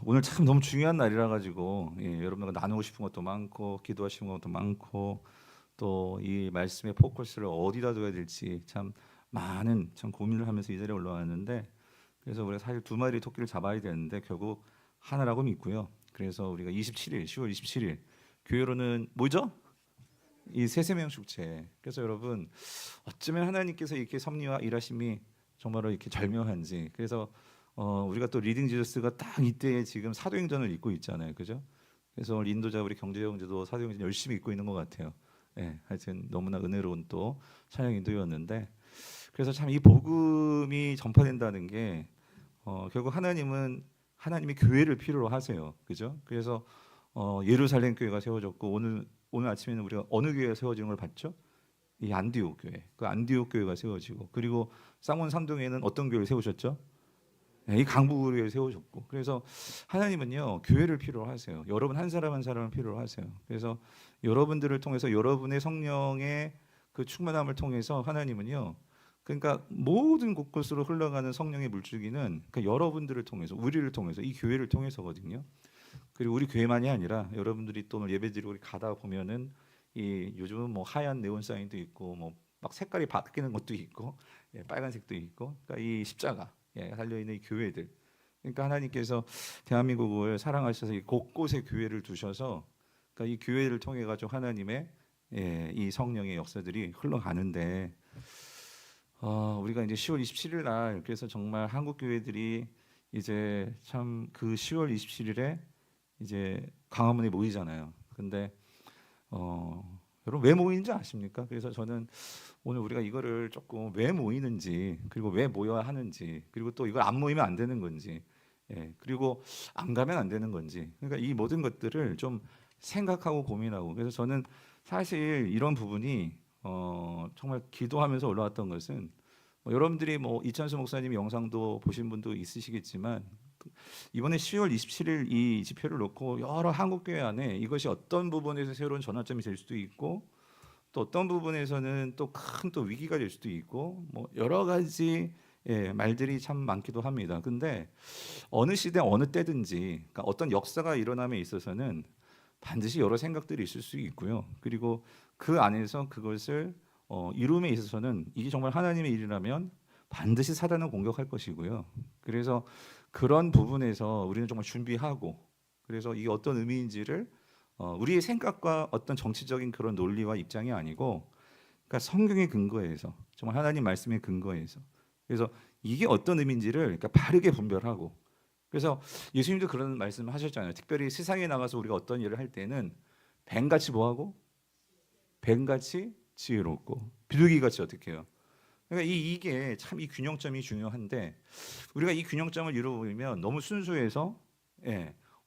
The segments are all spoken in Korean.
오늘 참 너무 중요한 날이라 가지고 여러분들과 나누고 싶은 것도 많고 기도하시는 것도 많고 또 이 말씀의 포커스를 어디다 둬야 될지 참 많은 참 고민을 하면서 이 자리에 올라왔는데, 그래서 우리가 사실 두 마리 토끼를 잡아야 되는데 결국 하나라고 믿고요. 그래서 우리가 27일, 10월 27일 교회로는 뭐죠? 이 세세명 축제. 그래서 여러분, 어쩌면 하나님께서 이렇게 섭리와 일하심이 정말로 이렇게 절묘한지. 그래서 우리가 또 리딩 지저스가 딱 이때에 지금 사도행전을 읽고 있잖아요, 그죠? 그래서 오늘 인도자 우리 경제 형제도 사도행전 열심히 읽고 있는 것 같아요. 예, 하여튼 너무나 은혜로운 또 찬양 인도였는데, 그래서 참 이 복음이 전파된다는 게 결국 하나님은 하나님이 교회를 필요로 하세요, 그죠? 그래서 예루살렘 교회가 세워졌고, 오늘 아침에는 우리가 어느 교회가 세워지는 걸 봤죠? 이 안디옥 교회, 그 안디옥 교회가 세워지고, 그리고 쌍원 삼동에는 어떤 교회를 세우셨죠? 이 강북교회를 세우셨고. 그래서 하나님은요 교회를 필요로 하세요. 여러분 한 사람 한 사람을 필요로 하세요. 그래서 여러분들을 통해서 여러분의 성령의 그 충만함을 통해서 하나님은요, 그러니까 모든 곳곳으로 흘러가는 성령의 물줄기는 그러니까 여러분들을 통해서, 우리를 통해서, 이 교회를 통해서거든요. 그리고 우리 교회만이 아니라 여러분들이 또 오늘 예배드리고 가다 보면은 이 요즘은 뭐 하얀 네온 사인도 있고 뭐 막 색깔이 바뀌는 것도 있고, 빨간색도 있고, 그러니까 이 십자가 달려 있는 이 교회들. 그러니까 하나님께서 대한민국을 사랑하셔서 이 곳곳에 교회를 두셔서, 그러니까 이 교회를 통해 가지고 하나님의 이 성령의 역사들이 흘러가는데, 우리가 이제 10월 27일 날, 그래서 정말 한국 교회들이 이제 참 그 10월 27일에 이제 광화문에 모이잖아요. 근데 여러분 왜 모이는지 아십니까? 그래서 저는 오늘 우리가 이거를 조금 왜 모이는지, 그리고 왜 모여야 하는지, 그리고 또 이걸 안 모이면 안 되는 건지, 그리고 안 가면 안 되는 건지, 그러니까 이 모든 것들을 좀 생각하고 고민하고. 그래서 저는 사실 이런 부분이 정말 기도하면서 올라왔던 것은, 여러분들이 뭐 이찬수 목사님 영상도 보신 분도 있으시겠지만, 이번에 10월 27일 이 집회를 놓고 여러 한국 교회 안에 이것이 어떤 부분에서 새로운 전환점이 될 수도 있고, 또 어떤 부분에서는 또 큰 또 위기가 될 수도 있고, 뭐 여러 가지 말들이 참 많기도 합니다. 근데 어느 시대 어느 때든지, 그러니까 어떤 역사가 일어남에 있어서는 반드시 여러 생각들이 있을 수 있고요. 그리고 그 안에서 그것을 이룸에 있어서는 이게 정말 하나님의 일이라면 반드시 사단은 공격할 것이고요. 그래서 그런 부분에서 우리는 정말 준비하고, 그래서 이게 어떤 의미인지를 우리의 생각과 어떤 정치적인 그런 논리와 입장이 아니고, 그러니까 성경의 근거에서, 정말 하나님 말씀의 근거에서, 그래서 이게 어떤 의미인지를 그러니까 바르게 분별하고. 그래서 예수님도 그런 말씀을 하셨잖아요. 특별히 세상에 나가서 우리가 어떤 일을 할 때는 뱀같이 뭐하고, 뱀같이 지혜롭고 비둘기같이 어떻게 해요. 그러니까 이게 참 이 균형점이 중요한데, 우리가 이 균형점을 이루어보면 너무 순수해서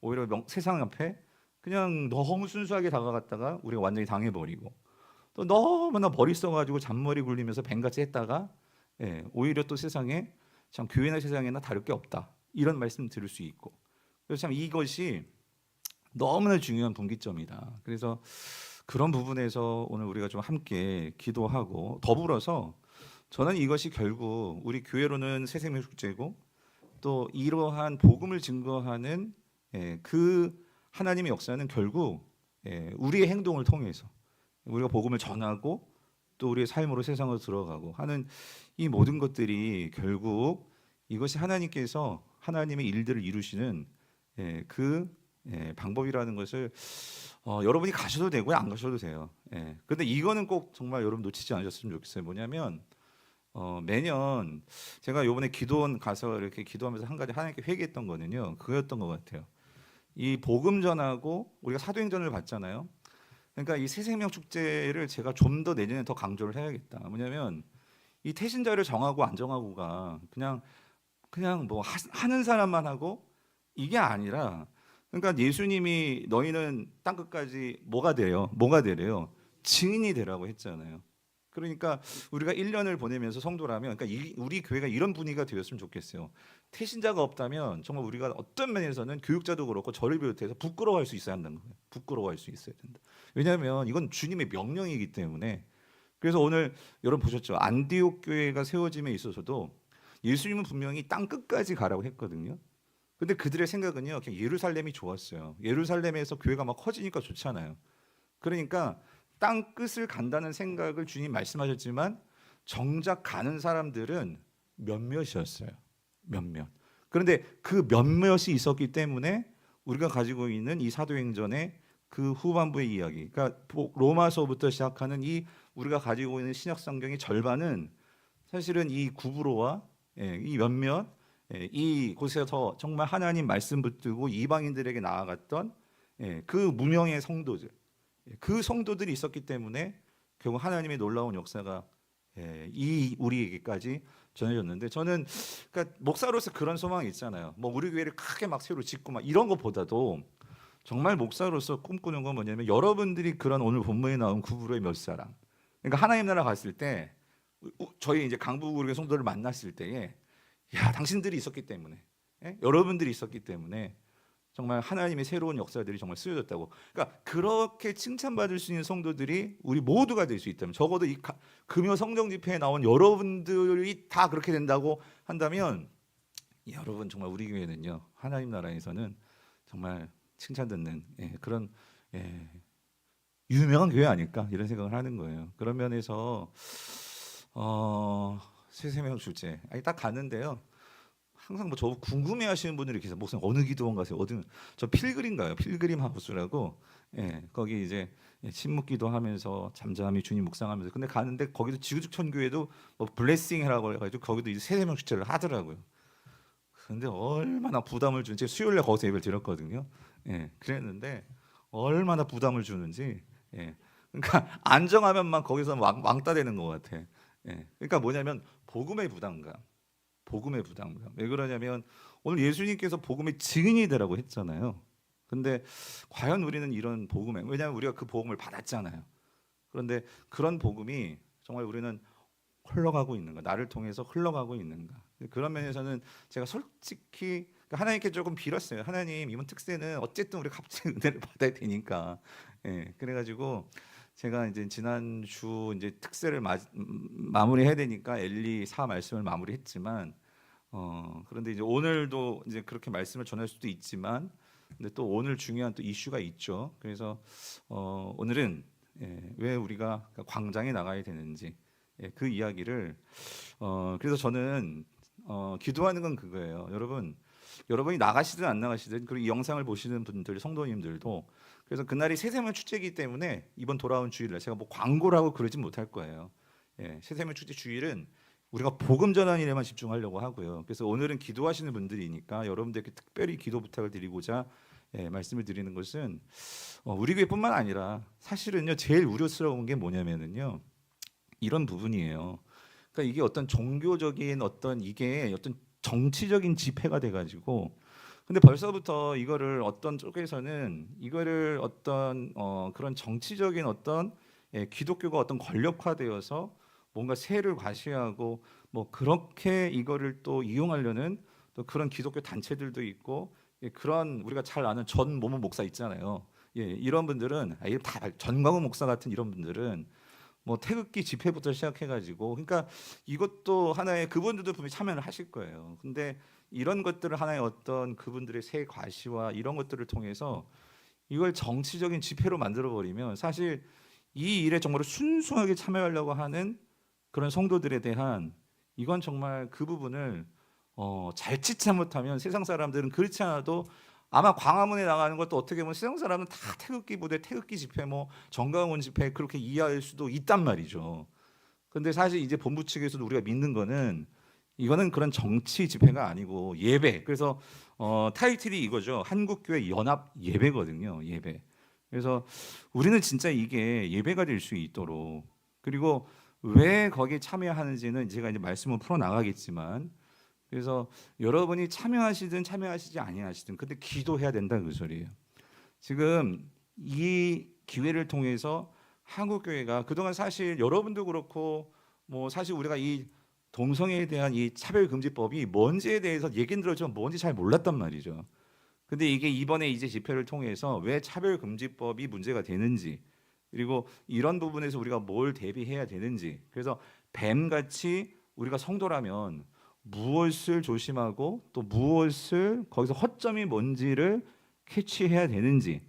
오히려 세상 앞에 그냥 너무 순수하게 다가갔다가 우리가 완전히 당해버리고, 또 너무나 머리 써가지고 잔머리 굴리면서 뱀같이 했다가 오히려 또 세상에 참 교회나 세상에나 다를 게 없다, 이런 말씀 들을 수 있고. 그래서 참 이것이 너무나 중요한 분기점이다. 그래서 그런 부분에서 오늘 우리가 좀 함께 기도하고, 더불어서 저는 이것이 결국 우리 교회로는 새생명 축제고, 또 이러한 복음을 증거하는 그 하나님의 역사는 결국 우리의 행동을 통해서 우리가 복음을 전하고 또 우리의 삶으로 세상으로 들어가고 하는 이 모든 것들이 결국 이것이 하나님께서 하나님의 일들을 이루시는 그 방법이라는 것을 여러분이 가셔도 되고요, 안 가셔도 돼요. 근데 이거는 꼭 정말 여러분 놓치지 않으셨으면 좋겠어요. 뭐냐면 매년 제가 요번에 기도원 가서 이렇게 기도하면서 한 가지 하나님께 회개했던 거는요, 그거였던 것 같아요. 이 복음 전하고 우리가 사도행전을 봤잖아요. 그러니까 이 새생명 축제를 제가 좀 더 내년에 더 강조를 해야겠다. 뭐냐면 이 태신자를 정하고 안 정하고가 그냥 뭐 하는 사람만 하고 이게 아니라, 그러니까 예수님이 너희는 땅 끝까지 뭐가 돼요? 뭐가 되래요? 증인이 되라고 했잖아요. 그러니까 우리가 1년을 보내면서 성도라면, 그러니까 우리 교회가 이런 분위기가 되었으면 좋겠어요. 태신자가 없다면 정말 우리가 어떤 면에서는 교육자도 그렇고 저를 비롯해서 부끄러워할 수 있어야 한다는 거예요. 부끄러워할 수 있어야 된다. 왜냐하면 이건 주님의 명령이기 때문에. 그래서 오늘 여러분 보셨죠? 안디옥 교회가 세워짐에 있어서도 예수님은 분명히 땅 끝까지 가라고 했거든요. 근데 그들의 생각은요, 그냥 예루살렘이 좋았어요. 예루살렘에서 교회가 막 커지니까 좋잖아요. 그러니까 땅 끝을 간다는 생각을 주님 말씀하셨지만 정작 가는 사람들은 몇몇이었어요. 몇몇. 그런데 그 몇몇이 있었기 때문에 우리가 가지고 있는 이 사도행전의 그 후반부의 이야기, 그러니까 로마서부터 시작하는 이 우리가 가지고 있는 신약 성경의 절반은 사실은 이 구브로와 이 몇몇 이 곳에서 정말 하나님 말씀 붙들고 이방인들에게 나아갔던 그 무명의 성도들, 그 성도들이 있었기 때문에 결국 하나님의 놀라운 역사가 이 우리에게까지 전해졌는데, 저는 그러니까 목사로서 그런 소망이 있잖아요. 뭐 우리 교회를 크게 막 새로 짓고 막 이런 것보다도 정말 목사로서 꿈꾸는 건 뭐냐면, 여러분들이 그런 오늘 본문에 나온 구브로의 몇 사람, 그러니까 하나님 나라 갔을 때 저희 이제 강북구의 성도를 만났을 때에, 야, 당신들이 있었기 때문에, 여러분들이 있었기 때문에 정말 하나님의 새로운 역사들이 정말 쓰여졌다고. 그러니까 그렇게 칭찬받을 수 있는 성도들이 우리 모두가 될 수 있다면, 적어도 이 금요 성령 집회에 나온 여러분들이 다 그렇게 된다고 한다면, 여러분 정말 우리 교회는요, 하나님 나라에서는 정말 칭찬 듣는 그런 유명한 교회 아닐까, 이런 생각을 하는 거예요. 그런 면에서 세세명 주제 딱 갔는데요. 항상 뭐 저 궁금해하시는 분들이 계세요. 목사님 어느 기도원 가세요? 어디? 저 필그림 가요. 필그림 하우스라고. 거기 이제 침묵기도 하면서 잠잠히 주님 묵상하면서. 근데 가는데 거기도 지구촌교회도 뭐 블레싱이라고 해가지고 거기도 이제 세세명 주제를 하더라고요. 근데 얼마나 부담을 주는지, 수요일에 거기서 예배를 드렸거든요. 그랬는데 얼마나 부담을 주는지. 그러니까 안정하면만 거기서 왕따 되는 것 같아. 그러니까 뭐냐면 복음의 부담감. 복음의 부담감. 왜 그러냐면 오늘 예수님께서 복음의 증인이 되라고 했잖아요. 근데 과연 우리는 이런 복음에, 왜냐하면 우리가 그 복음을 받았잖아요. 그런데 그런 복음이 정말 우리는 흘러가고 있는가, 나를 통해서 흘러가고 있는가. 그런 면에서는 제가 솔직히 하나님께 조금 빌었어요. 하나님, 이번 특세는 어쨌든 우리가 갑자기 은혜를 받아야 되니까. 그래가지고 제가 이제 지난주 이제 특세를 마무리해야 되니까 엘리 사 말씀을 마무리했지만, 그런데 이제 오늘도 이제 그렇게 말씀을 전할 수도 있지만, 근데 또 오늘 중요한 또 이슈가 있죠. 그래서 오늘은 왜 우리가 광장에 나가야 되는지, 그 이야기를 그래서 저는 기도하는 건 그거예요. 여러분이 나가시든 안 나가시든, 그리고 이 영상을 보시는 분들, 성도님들도, 그래서 그날이 새세명 축제이기 때문에 이번 돌아온 주일날 제가 뭐 광고를 하고 그러진 못할 거예요. 새세명 축제 주일은 우리가 복음 전한 일에만 집중하려고 하고요. 그래서 오늘은 기도하시는 분들이니까 여러분들께 특별히 기도 부탁을 드리고자 말씀을 드리는 것은, 우리 교회뿐만 아니라 사실은요, 제일 우려스러운 게 뭐냐면은요, 이런 부분이에요. 그러니까 이게 어떤 종교적인 이게 어떤 정치적인 집회가 돼가지고, 근데 벌써부터 이거를 어떤 쪽에서는 이거를 어떤 그런 정치적인 기독교가 어떤 권력화되어서 뭔가 세를 과시하고 뭐 그렇게 이거를 또 이용하려는 또 그런 기독교 단체들도 있고, 그런 우리가 잘 아는 전모모 목사 있잖아요. 이런 분들은 다 전광훈 목사 같은 이런 분들은 뭐 태극기 집회부터 시작해가지고, 그러니까 이것도 하나의, 그분들도 분명히 참여를 하실 거예요. 근데 이런 것들을 하나의 어떤 그분들의 새 과시와 이런 것들을 통해서 이걸 정치적인 집회로 만들어 버리면, 사실 이 일에 정말 순수하게 참여하려고 하는 그런 성도들에 대한, 이건 정말 그 부분을 자칫 잘못하면 세상 사람들은 그렇지 않아도 아마 광화문에 나가는 것도 어떻게 보면 세상 사람은 다 태극기 부대, 태극기 집회, 뭐 정강원 집회 그렇게 이해할 수도 있단 말이죠. 근데 사실 이제 본부 측에서도 우리가 믿는 거는, 이거는 그런 정치 집회가 아니고 예배. 그래서 타이틀이 이거죠. 한국교회 연합 예배거든요. 예배. 그래서 우리는 진짜 이게 예배가 될 수 있도록, 그리고 왜 거기에 참여하는지는 제가 이제 말씀을 풀어 나가겠지만, 그래서 여러분이 참여하시든 참여하시지 아니하시든 근데 기도해야 된다, 그 소리예요. 지금 이 기회를 통해서 한국교회가 그동안 사실 여러분도 그렇고, 뭐 사실 우리가 이 동성애에 대한 이 차별금지법이 뭔지에 대해서 얘기는 들었지만 뭔지 잘 몰랐단 말이죠. 근데 이게 이번에 이제 집회를 통해서 왜 차별금지법이 문제가 되는지, 그리고 이런 부분에서 우리가 뭘 대비해야 되는지, 그래서 뱀같이 우리가 성도라면 무엇을 조심하고 또 무엇을 거기서 허점이 뭔지를 캐치해야 되는지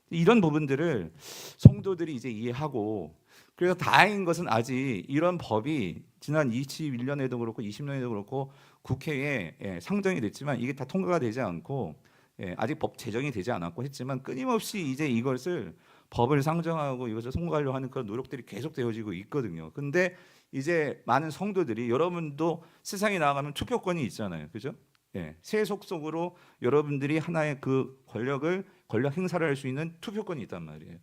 이런 부분들을 성도들이 이제 이해하고 그래서 다행인 것은 아직 이런 법이 지난 21년에도 그렇고 20년에도 그렇고 국회에 상정이 됐지만 이게 다 통과가 되지 않고 아직 법 제정이 되지 않았고 했지만 끊임없이 이제 이것을 법을 상정하고 이것을 통과하려고 하는 그런 노력들이 계속 되어지고 있거든요. 근데 이제 많은 성도들이 여러분도 세상에 나가면 투표권이 있잖아요. 그죠? 세속 속으로 여러분들이 하나의 그 권력 행사를 할 수 있는 투표권이 있단 말이에요.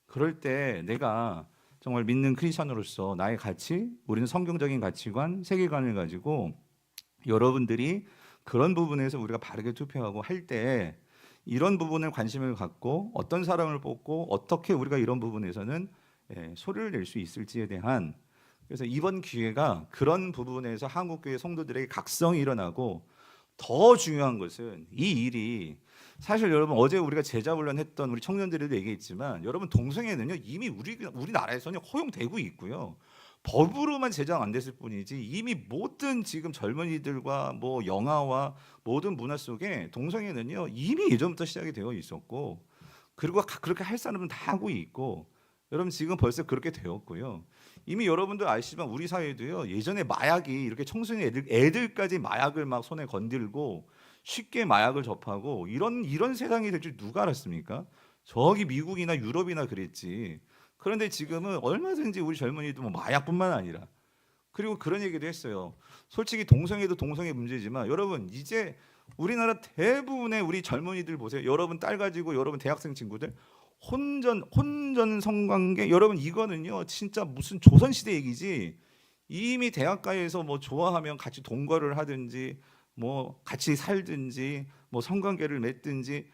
그럴 때 내가 정말 믿는 크리스천으로서 나의 가치, 우리는 성경적인 가치관, 세계관을 가지고 여러분들이 그런 부분에서 우리가 바르게 투표하고 할 때 이런 부분을 관심을 갖고 어떤 사람을 뽑고 어떻게 우리가 이런 부분에서는 소리를 낼 수 있을지에 대한 그래서 이번 기회가 그런 부분에서 한국교회 성도들에게 각성이 일어나고 더 중요한 것은 이 일이 사실 여러분 어제 우리가 제자훈련 했던 우리 청년들에도 얘기했지만 여러분 동성애는요 이미 우리나라에서는 허용되고 있고요. 법으로만 제정 안 됐을 뿐이지 이미 모든 지금 젊은이들과 뭐 영화와 모든 문화 속에 동성애는요 이미 예전부터 시작이 되어 있었고 그리고 그렇게 할 사람은 다 하고 있고 여러분 지금 벌써 그렇게 되었고요. 이미 여러분들 아시지만 우리 사회도요 예전에 마약이 이렇게 청소년 애들까지 마약을 막 손에 건들고 쉽게 마약을 접하고 이런 세상이 될 줄 누가 알았습니까? 저기 미국이나 유럽이나 그랬지. 그런데 지금은 얼마든지 우리 젊은이도 뭐 마약뿐만 아니라 그리고 그런 얘기도 했어요. 솔직히 동성애도 동성애 문제지만 여러분 이제 우리나라 대부분의 우리 젊은이들 보세요. 여러분 딸 가지고 여러분 대학생 친구들 혼전 성관계 여러분 이거는요 진짜 무슨 조선시대 얘기지. 이미 대학가에서 뭐 좋아하면 같이 동거를 하든지 뭐 같이 살든지 뭐 성관계를 맺든지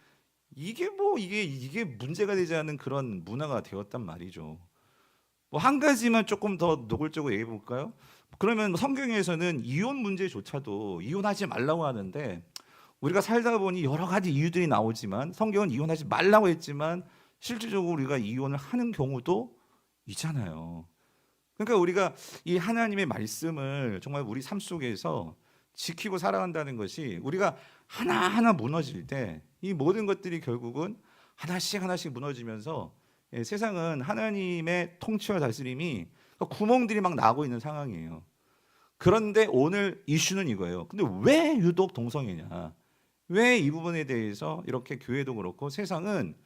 이게 문제가 되지 않는 그런 문화가 되었단 말이죠. 뭐 한 가지만 조금 더 노골적으로 얘기해 볼까요? 그러면 성경에서는 이혼 문제조차도 이혼하지 말라고 하는데 우리가 살다 보니 여러 가지 이유들이 나오지만 성경은 이혼하지 말라고 했지만 실질적으로 우리가 이혼을 하는 경우도 있잖아요. 그러니까 우리가 이 하나님의 말씀을 정말 우리 삶 속에서 지키고 살아간다는 것이 우리가 하나하나 무너질 때 이 모든 것들이 결국은 하나씩 하나씩 무너지면서 세상은 하나님의 통치와 다스림이 구멍들이 막 나고 있는 상황이에요. 그런데 오늘 이슈는 이거예요. 근데 왜 유독 동성애냐? 왜 이 부분에 대해서 이렇게 교회도 그렇고 세상은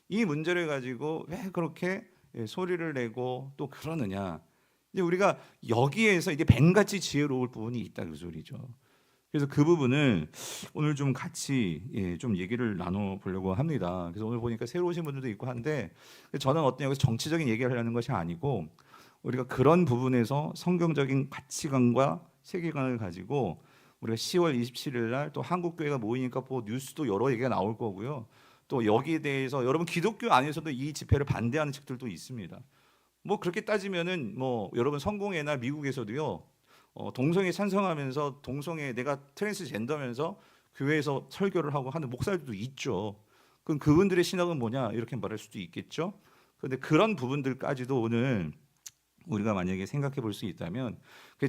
이 문제를 가지고 왜 그렇게 소리를 내고 또 그러느냐? 이제 우리가 여기에서 이게 뱀같이 지혜로울 부분이 있다 그 소리죠. 그래서 그 부분을 오늘 좀 같이 좀 얘기를 나눠 보려고 합니다. 그래서 오늘 보니까 새로 오신 분들도 있고 한데 저는 어떤 여기서 정치적인 얘기를 하려는 것이 아니고 우리가 그런 부분에서 성경적인 가치관과 세계관을 가지고 우리가 10월 27일 날 또 한국교회가 모이니까 뭐 뉴스도 여러 얘기가 나올 거고요. 또 여기에 대해서 여러분 기독교 안에서도 이 집회를 반대하는 측들도 있습니다. 뭐 그렇게 따지면은 뭐 여러분 성공회나 미국에서도요. 동성애 찬성하면서 동성애 내가 트랜스젠더면서 교회에서 설교를 하고 하는 목사들도 있죠. 그럼 그분들의 신앙은 뭐냐 이렇게 말할 수도 있겠죠. 그런데 그런 부분들까지도 오늘 우리가 만약에 생각해 볼 수 있다면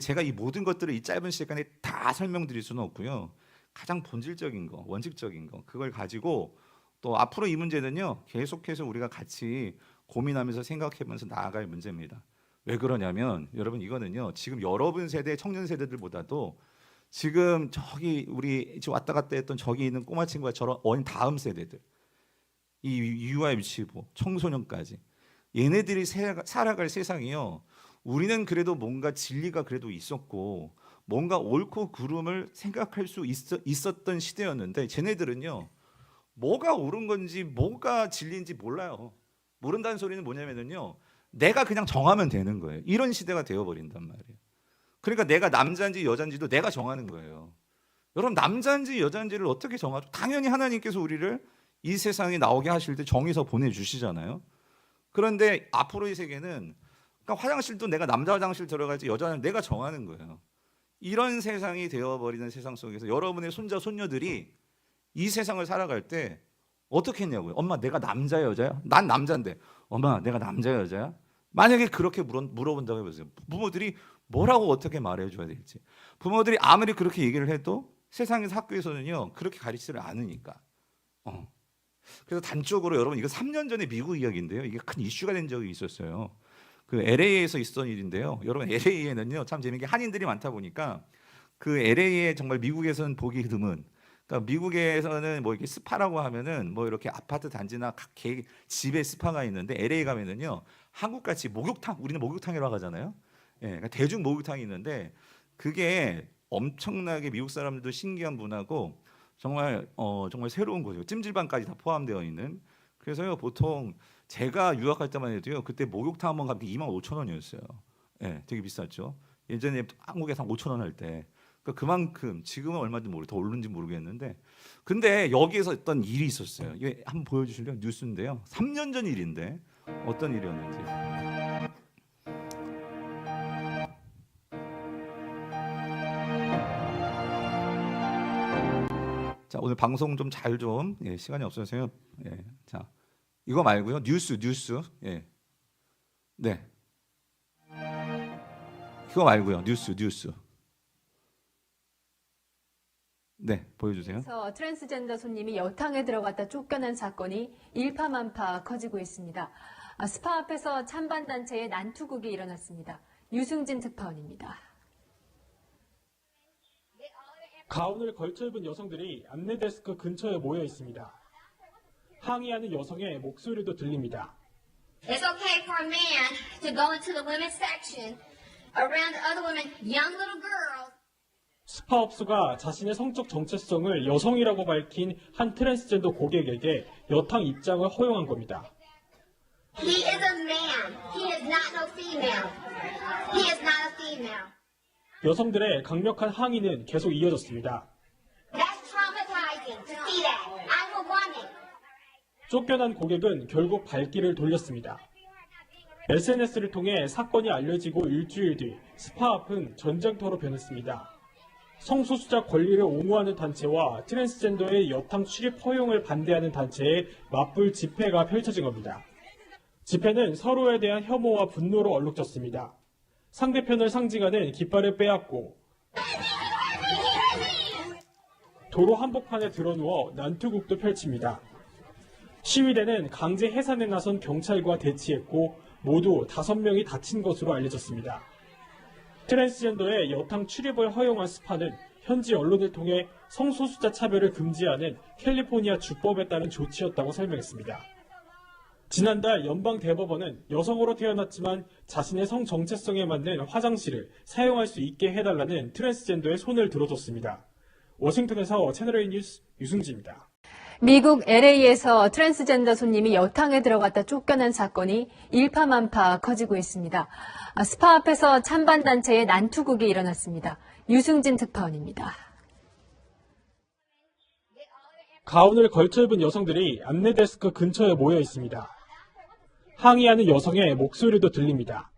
제가 이 모든 것들을 이 짧은 시간에 다 설명드릴 수는 없고요. 가장 본질적인 거, 원칙적인 거 그걸 가지고 또 앞으로 이 문제는요 계속해서 우리가 같이 고민하면서 생각해보면서 나아갈 문제입니다. 왜 그러냐면 여러분 이거는요 지금 여러분 세대 청년 세대들보다도 지금 저기 우리 지금 왔다 갔다 했던 저기 있는 꼬마 친구가 저런 어린 다음 세대들 이 유아 유치부 청소년까지 얘네들이 살아갈 세상이요 우리는 그래도 뭔가 진리가 그래도 있었고 뭔가 옳고 그름을 생각할 수 있었던 시대였는데 쟤네들은요 뭐가 옳은 건지 뭐가 진리인지 몰라요. 모른다는 소리는 뭐냐면요 내가 그냥 정하면 되는 거예요. 이런 시대가 되어버린단 말이에요. 그러니까 내가 남자인지 여자인지도 내가 정하는 거예요. 여러분 남자인지 여자인지를 어떻게 정하죠? 당연히 하나님께서 우리를 이 세상에 나오게 하실 때 정해서 보내주시잖아요. 그런데 앞으로의 세계는 그러니까 화장실도 내가 남자 화장실 들어갈지 여자는 내가 정하는 거예요. 이런 세상이 되어버리는 세상 속에서 여러분의 손자 손녀들이 이 세상을 살아갈 때 어떻게 했냐고요. 엄마 내가 남자야 여자야? 난 남자인데 엄마 내가 남자야 여자야? 만약에 그렇게 물어본다고 해보세요. 부모들이 뭐라고 어떻게 말해줘야 될지. 부모들이 아무리 그렇게 얘기를 해도 세상에서 학교에서는요 그렇게 가르치지를 않으니까. 그래서 단적으로 여러분 이거 3년 전에 미국 이야기인데요. 이게 큰 이슈가 된 적이 있었어요. 그 LA에서 있었던 일인데요. 여러분 LA에는요 참 재미있게 한인들이 많다 보니까 그 LA에 정말 미국에서는 보기 드문. 그러니까 미국에서는 뭐 이렇게 스파라고 하면은 뭐 이렇게 아파트 단지나 각 집에 스파가 있는데 LA 가면은요 한국같이 목욕탕, 우리는 목욕탕이라고 하잖아요. 예, 그러니까 대중 목욕탕이 있는데 그게 엄청나게 미국 사람들도 신기한 문화고 정말 정말 새로운 곳이에요. 찜질방까지 다 포함되어 있는. 그래서요 보통 제가 유학할 때만 해도요 그때 목욕탕 한번 가면 25,000원이었어요. 예, 되게 비쌌죠. 예전에 한국에서 5,000원 할 때. 그러니까 그만큼 지금은 얼마인지 더 오르는지 모르겠는데 근데 여기에서 어떤 일이 있었어요. 이게 한번 보여주실래요? 뉴스인데요. 3년 전 일인데 어떤 일이었는지. 자 오늘 방송 좀 잘 좀 시간이 없어서요. 예, 자 이거 말고요 뉴스 예, 네 그거 말고요 뉴스 네 보여주세요. 그래서 트랜스젠더 손님이 여탕에 들어갔다 쫓겨난 사건이 일파만파 커지고 있습니다. 스파 앞에서 찬반 단체의 난투극이 일어났습니다. 유승진 특파원입니다. 가운을 걸쳐 입은 여성들이 안내데스크 근처에 모여 있습니다. 항의하는 여성의 목소리도 들립니다. It's okay for a man to go into the women's section around the other women, young little girls. 스파업소가 자신의 성적 정체성을 여성이라고 밝힌 한 트랜스젠더 고객에게 여탕 입장을 허용한 겁니다. He is a man. He is not no female. He is not a female. 여성들의 강력한 항의는 계속 이어졌습니다. That's traumatizing to see that. I'm a woman. 쫓겨난 고객은 결국 발길을 돌렸습니다. SNS를 통해 사건이 알려지고 일주일 뒤 스파 앞은 전쟁터로 변했습니다. 성소수자 권리를 옹호하는 단체와 트랜스젠더의 여탕 출입 허용을 반대하는 단체의 맞불 집회가 펼쳐진 겁니다. 집회는 서로에 대한 혐오와 분노로 얼룩졌습니다. 상대편을 상징하는 깃발을 빼앗고 도로 한복판에 드러누워 난투극도 펼칩니다. 시위대는 강제 해산에 나선 경찰과 대치했고 모두 5명이 다친 것으로 알려졌습니다. 트랜스젠더의 여탕 출입을 허용한 스파는 현지 언론을 통해 성소수자 차별을 금지하는 캘리포니아 주법에 따른 조치였다고 설명했습니다. 지난달 연방대법원은 여성으로 태어났지만 자신의 성 정체성에 맞는 화장실을 사용할 수 있게 해달라는 트랜스젠더의 손을 들어줬습니다. 워싱턴에서 채널A 뉴스 유승지입니다. 미국 LA에서 트랜스젠더 손님이 여탕에 들어갔다 쫓겨난 사건이 일파만파 커지고 있습니다. 스파 앞에서 찬반 단체의 난투극이 일어났습니다. 유승진 특파원입니다. 가운을 걸쳐 입은 여성들이 안내데스크 근처에 모여 있습니다. 항의하는 여성의 목소리도 들립니다.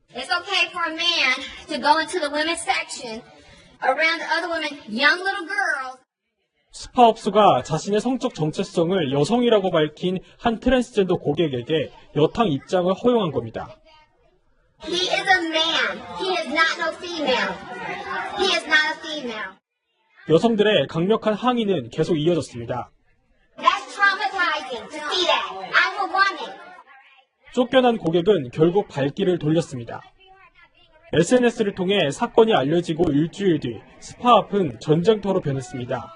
It's okay for a man to go into the women's section around the other women, young little girls. 스파업소가 자신의 성적 정체성을 여성이라고 밝힌 한 트랜스젠더 고객에게 여탕 입장을 허용한 겁니다. He is a man. He is not no female. He is not a female. 여성들의 강력한 항의는 계속 이어졌습니다. That's traumatizing to see that. I'm a woman. 쫓겨난 고객은 결국 발길을 돌렸습니다. SNS를 통해 사건이 알려지고 일주일 뒤 스파 앞은 전쟁터로 변했습니다.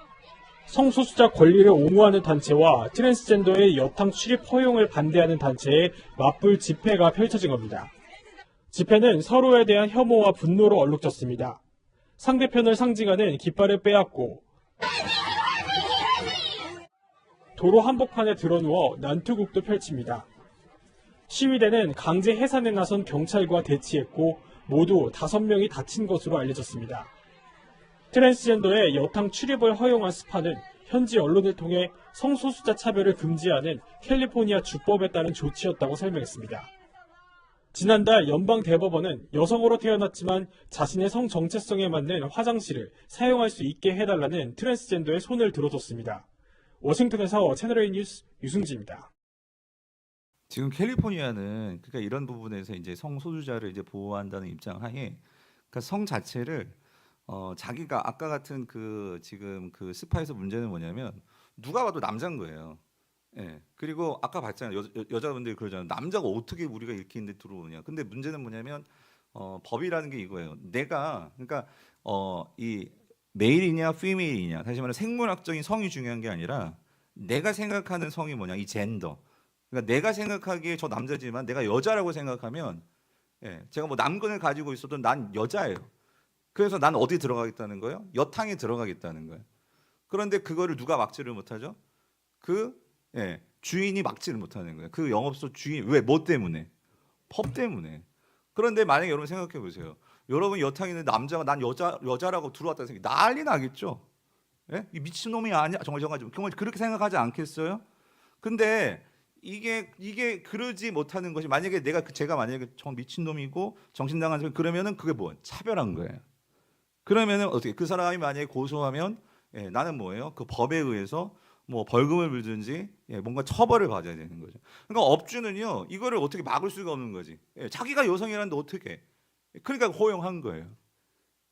성소수자 권리를 옹호하는 단체와 트랜스젠더의 여탕 출입 허용을 반대하는 단체의 맞불 집회가 펼쳐진 겁니다. 집회는 서로에 대한 혐오와 분노로 얼룩졌습니다. 상대편을 상징하는 깃발을 빼앗고 도로 한복판에 드러누워 난투극도 펼칩니다. 시위대는 강제 해산에 나선 경찰과 대치했고 모두 5명이 다친 것으로 알려졌습니다. 트랜스젠더의 여탕 출입을 허용한 스파는 현지 언론을 통해 성소수자 차별을 금지하는 캘리포니아 주법에 따른 조치였다고 설명했습니다. 지난달 연방대법원은 여성으로 태어났지만 자신의 성 정체성에 맞는 화장실을 사용할 수 있게 해달라는 트랜스젠더의 손을 들어줬습니다. 워싱턴에서 채널A 뉴스 유승지입니다. 지금 캘리포니아는 그러니까 이런 부분에서 이제 성소수자를 이제 보호한다는 입장 하에 그러니까 성 자체를 자기가 아까 같은 그 지금 그 스파에서 문제는 뭐냐면 누가 봐도 남자인 거예요. 예. 그리고 아까 봤잖아요. 여자분들이 그러잖아요. 남자가 어떻게 우리가 이렇게 있는데 들어오느냐. 근데 문제는 뭐냐면 법이라는 게 이거예요. 내가 그러니까 이 메일이냐 피메일이냐 다시 말해 생물학적인 성이 중요한 게 아니라 내가 생각하는 성이 뭐냐 이 젠더. 그러니까 내가 생각하기에 저 남자지만 내가 여자라고 생각하면 제가 뭐 남근을 가지고 있어도 난 여자예요. 그래서 난 어디 들어가겠다는 거예요? 여탕에 들어가겠다는 거예요. 그런데 그거를 누가 막지를 못하죠? 그 주인이 막지를 못하는 거예요. 그 영업소 주인 왜 뭐 때문에? 법 때문에. 그런데 만약에 여러분 생각해 보세요. 여러분 여탕에 있는 남자가 난 여자라고 들어왔다는 생각 난리 나겠죠. 예? 이 미친놈이 아니야. 정말 그렇게 생각하지 않겠어요? 근데 이게 그러지 못하는 것이 만약에 제가 만약에 정 미친놈이고 정신 나간 사람 그러면은 그게 뭐예요? 차별한 거예요. 그러면은 어떻게 그 사람이 만약에 고소하면 나는 뭐예요? 그 법에 의해서 뭐 벌금을 물든지 뭔가 처벌을 받아야 되는 거죠. 그러니까 업주는요 이거를 어떻게 막을 수가 없는 거지. 자기가 여성이라는데 어떻게? 그러니까 허용한 거예요.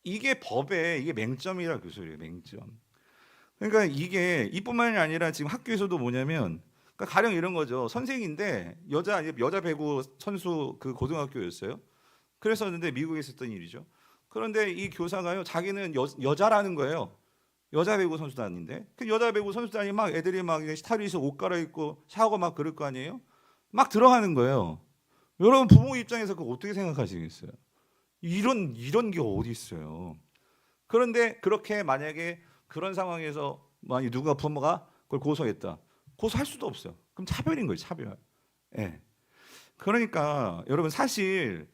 이게 법에 이게 맹점이라 그 소리예요. 맹점. 그러니까 이게 이뿐만이 아니라 지금 학교에서도 뭐냐면 그러니까 가령 이런 거죠. 선생인데 여자 배구 선수 그 고등학교였어요. 그랬었는데 미국에 있었던 일이죠. 그런데 이 교사가요 자기는 여자라는 거예요. 여자 배구 선수단인데 그 여자 배구 선수단이 막 애들이 막 스타일리스 옷 갈아입고 샤워 막 그럴 거 아니에요? 막 들어가는 거예요. 여러분 부모 입장에서 그거 어떻게 생각하시겠어요? 이런 게 어디 있어요? 그런데 그렇게 만약에 그런 상황에서 만약 부모가 그걸 고소했다. 고소할 수도 없어요. 그럼 차별인 거예요, 차별. 예. 그러니까 여러분 사실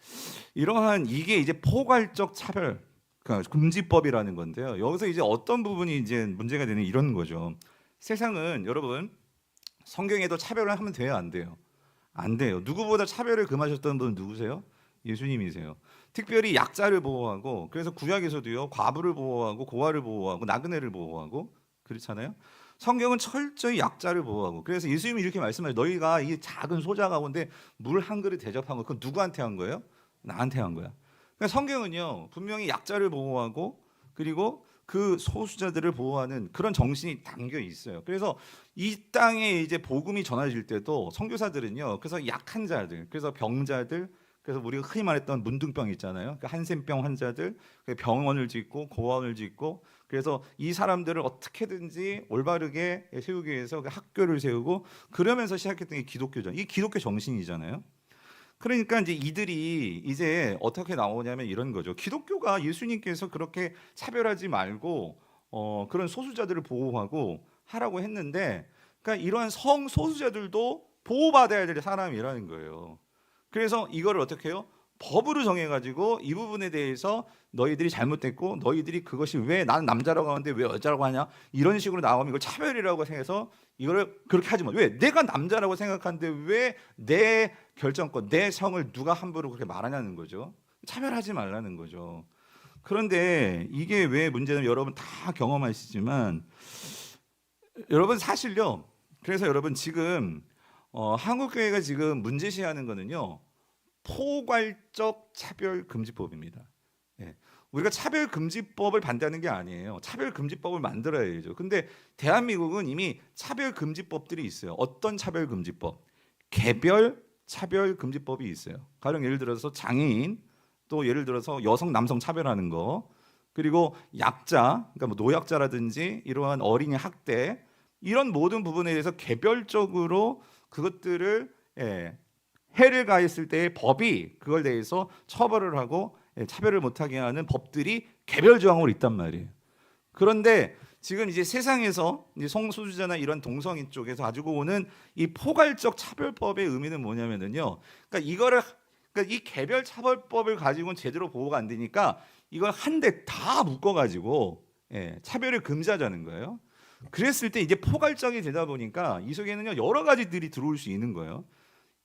이러한 이게 이제 포괄적 차별, 그러니까 금지법이라는 건데요. 여기서 이제 어떤 부분이 이제 문제가 되는 이런 거죠. 세상은 여러분 성경에도 차별을 하면 돼요, 안 돼요? 안 돼요. 누구보다 차별을 금하셨던 분은 누구세요? 예수님이세요. 특별히 약자를 보호하고 그래서 구약에서도요 과부를 보호하고 고아를 보호하고 나그네를 보호하고 그렇잖아요. 성경은 철저히 약자를 보호하고 그래서 예수님이 이렇게 말씀하셔요. 너희가 이 작은 소자 가운데 물 한 그릇 대접한 거 그건 누구한테 한 거예요? 나한테 한 거야. 그러니까 성경은요 분명히 약자를 보호하고 그리고 그 소수자들을 보호하는 그런 정신이 담겨 있어요. 그래서 이 땅에 이제 복음이 전해질 때도 선교사들은요 그래서 약한 자들 그래서 병자들 그래서 우리가 흔히 말했던 문둥병 있잖아요. 그 한센병 환자들 병원을 짓고 고아원을 짓고 그래서 이 사람들을 어떻게든지 올바르게 세우기 위해서 학교를 세우고 그러면서 시작했던 게 기독교죠. 이 기독교 정신이잖아요. 그러니까 이제 이들이 이제 어떻게 나오냐면 이런 거죠. 기독교가 예수님께서 그렇게 차별하지 말고 그런 소수자들을 보호하고 하라고 했는데 그러니까 이러한 성소수자들도 보호받아야 될 사람이라는 거예요. 그래서 이거를 어떻게 해요? 법으로 정해가지고 이 부분에 대해서 너희들이 잘못됐고 너희들이 그것이 왜 나는 남자라고 하는데 왜 여자라고 하냐 이런 식으로 나오면 이걸 차별이라고 생각해서 이거를 그렇게 하지 마. 왜 내가 남자라고 생각하는데 왜 내 결정권, 내 성을 누가 함부로 그렇게 말하냐는 거죠. 차별하지 말라는 거죠. 그런데 이게 왜 문제냐면 여러분 다 경험하시지만 여러분 사실요. 그래서 여러분 지금 한국 교회가 지금 문제시하는 거는요 포괄적 차별금지법입니다. 예. 우리가 차별금지법을 반대하는 게 아니에요. 차별금지법을 만들어야죠. 근데 대한민국은 이미 차별금지법들이 있어요. 어떤 차별금지법? 개별 차별금지법이 있어요. 가령 예를 들어서 장애인, 또 예를 들어서 여성 남성 차별하는 거, 그리고 약자, 그러니까 뭐 노약자라든지 이러한 어린이 학대 이런 모든 부분에 대해서 개별적으로 그것들을 해를 가했을 때의 법이 그걸 대해서 처벌을 하고 차별을 못하게 하는 법들이 개별 조항으로 있단 말이에요. 그런데 지금 이제 세상에서 이제 성소수자나 이런 동성인 쪽에서 가지고 오는 이 포괄적 차별법의 의미는 뭐냐면은요. 그러니까 이 개별 차별법을 가지고는 제대로 보호가 안 되니까 이걸 한 대 다 묶어가지고 차별을 금지하자는 거예요. 그랬을 때 이제 포괄적이 되다 보니까 이 속에는요 여러 가지들이 들어올 수 있는 거예요.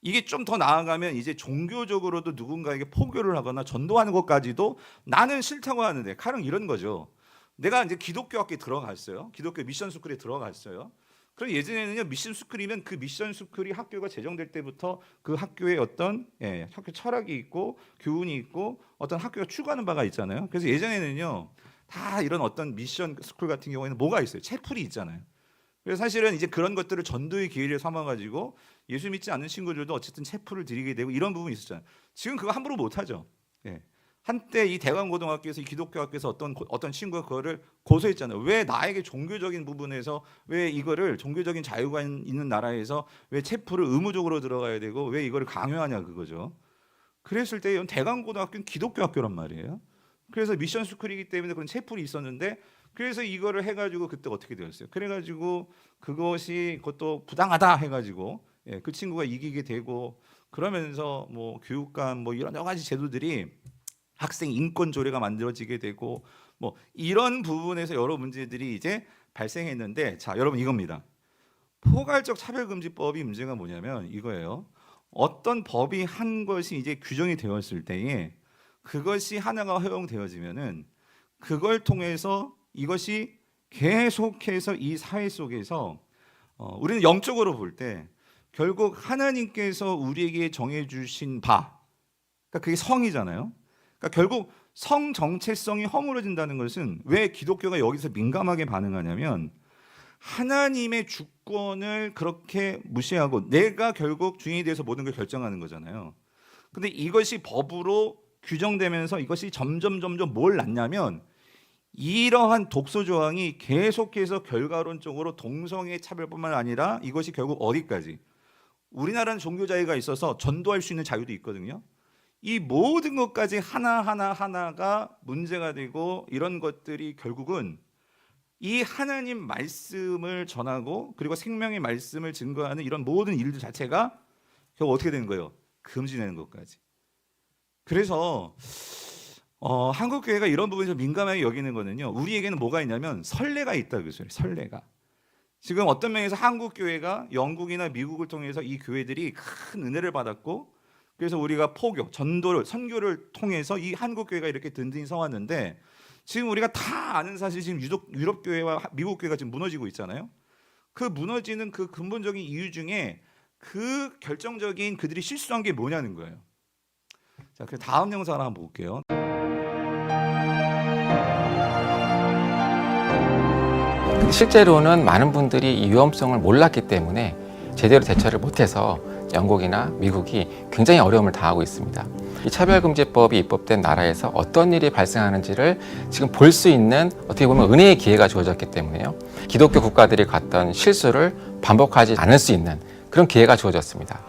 이게 좀 더 나아가면 이제 종교적으로도 누군가에게 포교를 하거나 전도하는 것까지도 나는 싫다고 하는데 가령 이런 거죠. 내가 이제 기독교 학교에 들어갔어요. 기독교 미션 스쿨에 들어갔어요. 그럼 예전에는요 미션 스쿨이면 그 미션 스쿨이 학교가 제정될 때부터 그 학교에 어떤 학교 철학이 있고 교훈이 있고 어떤 학교가 추구하는 바가 있잖아요. 그래서 예전에는요 다 이런 어떤 미션 스쿨 같은 경우에는 뭐가 있어요? 채플이 있잖아요. 그래서 사실은 이제 그런 것들을 전도의 기회를 삼아가지고 예수 믿지 않는 친구들도 어쨌든 채플을 드리게 되고 이런 부분이 있었잖아요. 지금 그거 함부로 못하죠. 한때 이 대관고등학교에서 이 기독교 학교에서 어떤 친구가 그거를 고소했잖아요. 왜 나에게 종교적인 부분에서 왜 이거를 종교적인 자유가 있는 나라에서 왜 채플을 의무적으로 들어가야 되고 왜 이거를 강요하냐 그거죠. 그랬을 때 대관고등학교는 기독교 학교란 말이에요. 그래서 미션 스쿨이기 때문에 그런 채플이 있었는데 그래서 이거를 해가지고 그때 어떻게 되었어요? 그래가지고 그것도 부당하다 해가지고 그 친구가 이기게 되고 그러면서 뭐 교육감 뭐 이런 여러 가지 제도들이 학생 인권 조례가 만들어지게 되고 뭐 이런 부분에서 여러 문제들이 이제 발생했는데 자 여러분 이겁니다. 포괄적 차별금지법이 문제가 뭐냐면 이거예요. 어떤 법이 한 것이 이제 규정이 되었을 때에 그것이 하나가 허용되어지면은 그걸 통해서 이것이 계속해서 이 사회 속에서 우리는 영적으로 볼 때 결국 하나님께서 우리에게 정해주신 바, 그러니까 그게 성이잖아요. 그러니까 결국 성 정체성이 허물어진다는 것은 왜 기독교가 여기서 민감하게 반응하냐면 하나님의 주권을 그렇게 무시하고 내가 결국 주인이 돼서 모든 걸 결정하는 거잖아요. 근데 이것이 법으로 규정되면서 이것이 점점 뭘 낳냐면 이러한 독소 조항이 계속해서 결과론적으로 동성애 차별뿐만 아니라 이것이 결국 어디까지 우리나라는 종교 자유가 있어서 전도할 수 있는 자유도 있거든요. 이 모든 것까지 하나가 문제가 되고 이런 것들이 결국은 이 하나님 말씀을 전하고 그리고 생명의 말씀을 증거하는 이런 모든 일들 자체가 결국 어떻게 되는 거예요? 금지되는 것까지. 그래서 한국 교회가 이런 부분에서 민감하게 여기는 거는요. 우리에게는 뭐가 있냐면 선례가 있다 그랬어요. 선례가. 지금 어떤 면에서 한국 교회가 영국이나 미국을 통해서 이 교회들이 큰 은혜를 받았고 그래서 우리가 포교, 전도를, 선교를 통해서 이 한국 교회가 이렇게 든든히 서왔는데 지금 우리가 다 아는 사실 지금 유럽 교회와 미국 교회가 지금 무너지고 있잖아요. 그 무너지는 그 근본적인 이유 중에 그 결정적인 그들이 실수한 게 뭐냐는 거예요. 자, 그 다음 영상을 한번 볼게요. 실제로는 많은 분들이 이 위험성을 몰랐기 때문에 제대로 대처를 못해서 영국이나 미국이 굉장히 어려움을 당하고 있습니다. 이 차별금지법이 입법된 나라에서 어떤 일이 발생하는지를 지금 볼 수 있는 어떻게 보면 은혜의 기회가 주어졌기 때문에요. 기독교 국가들이 갔던 실수를 반복하지 않을 수 있는 그런 기회가 주어졌습니다.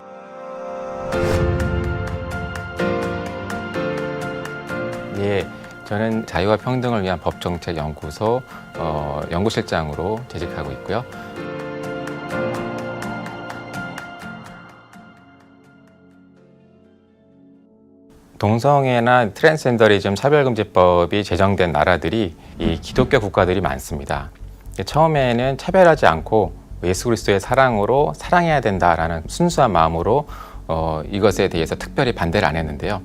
예, 저는 자유와 평등을 위한 법정책연구소 연구실장으로 재직하고 있고요. 동성애나 트랜스젠더리즘 차별금지법이 제정된 나라들이 이 기독교 국가들이 많습니다. 처음에는 차별하지 않고 예수 그리스도의 사랑으로 사랑해야 된다라는 순수한 마음으로 이것에 대해서 특별히 반대를 안 했는데요.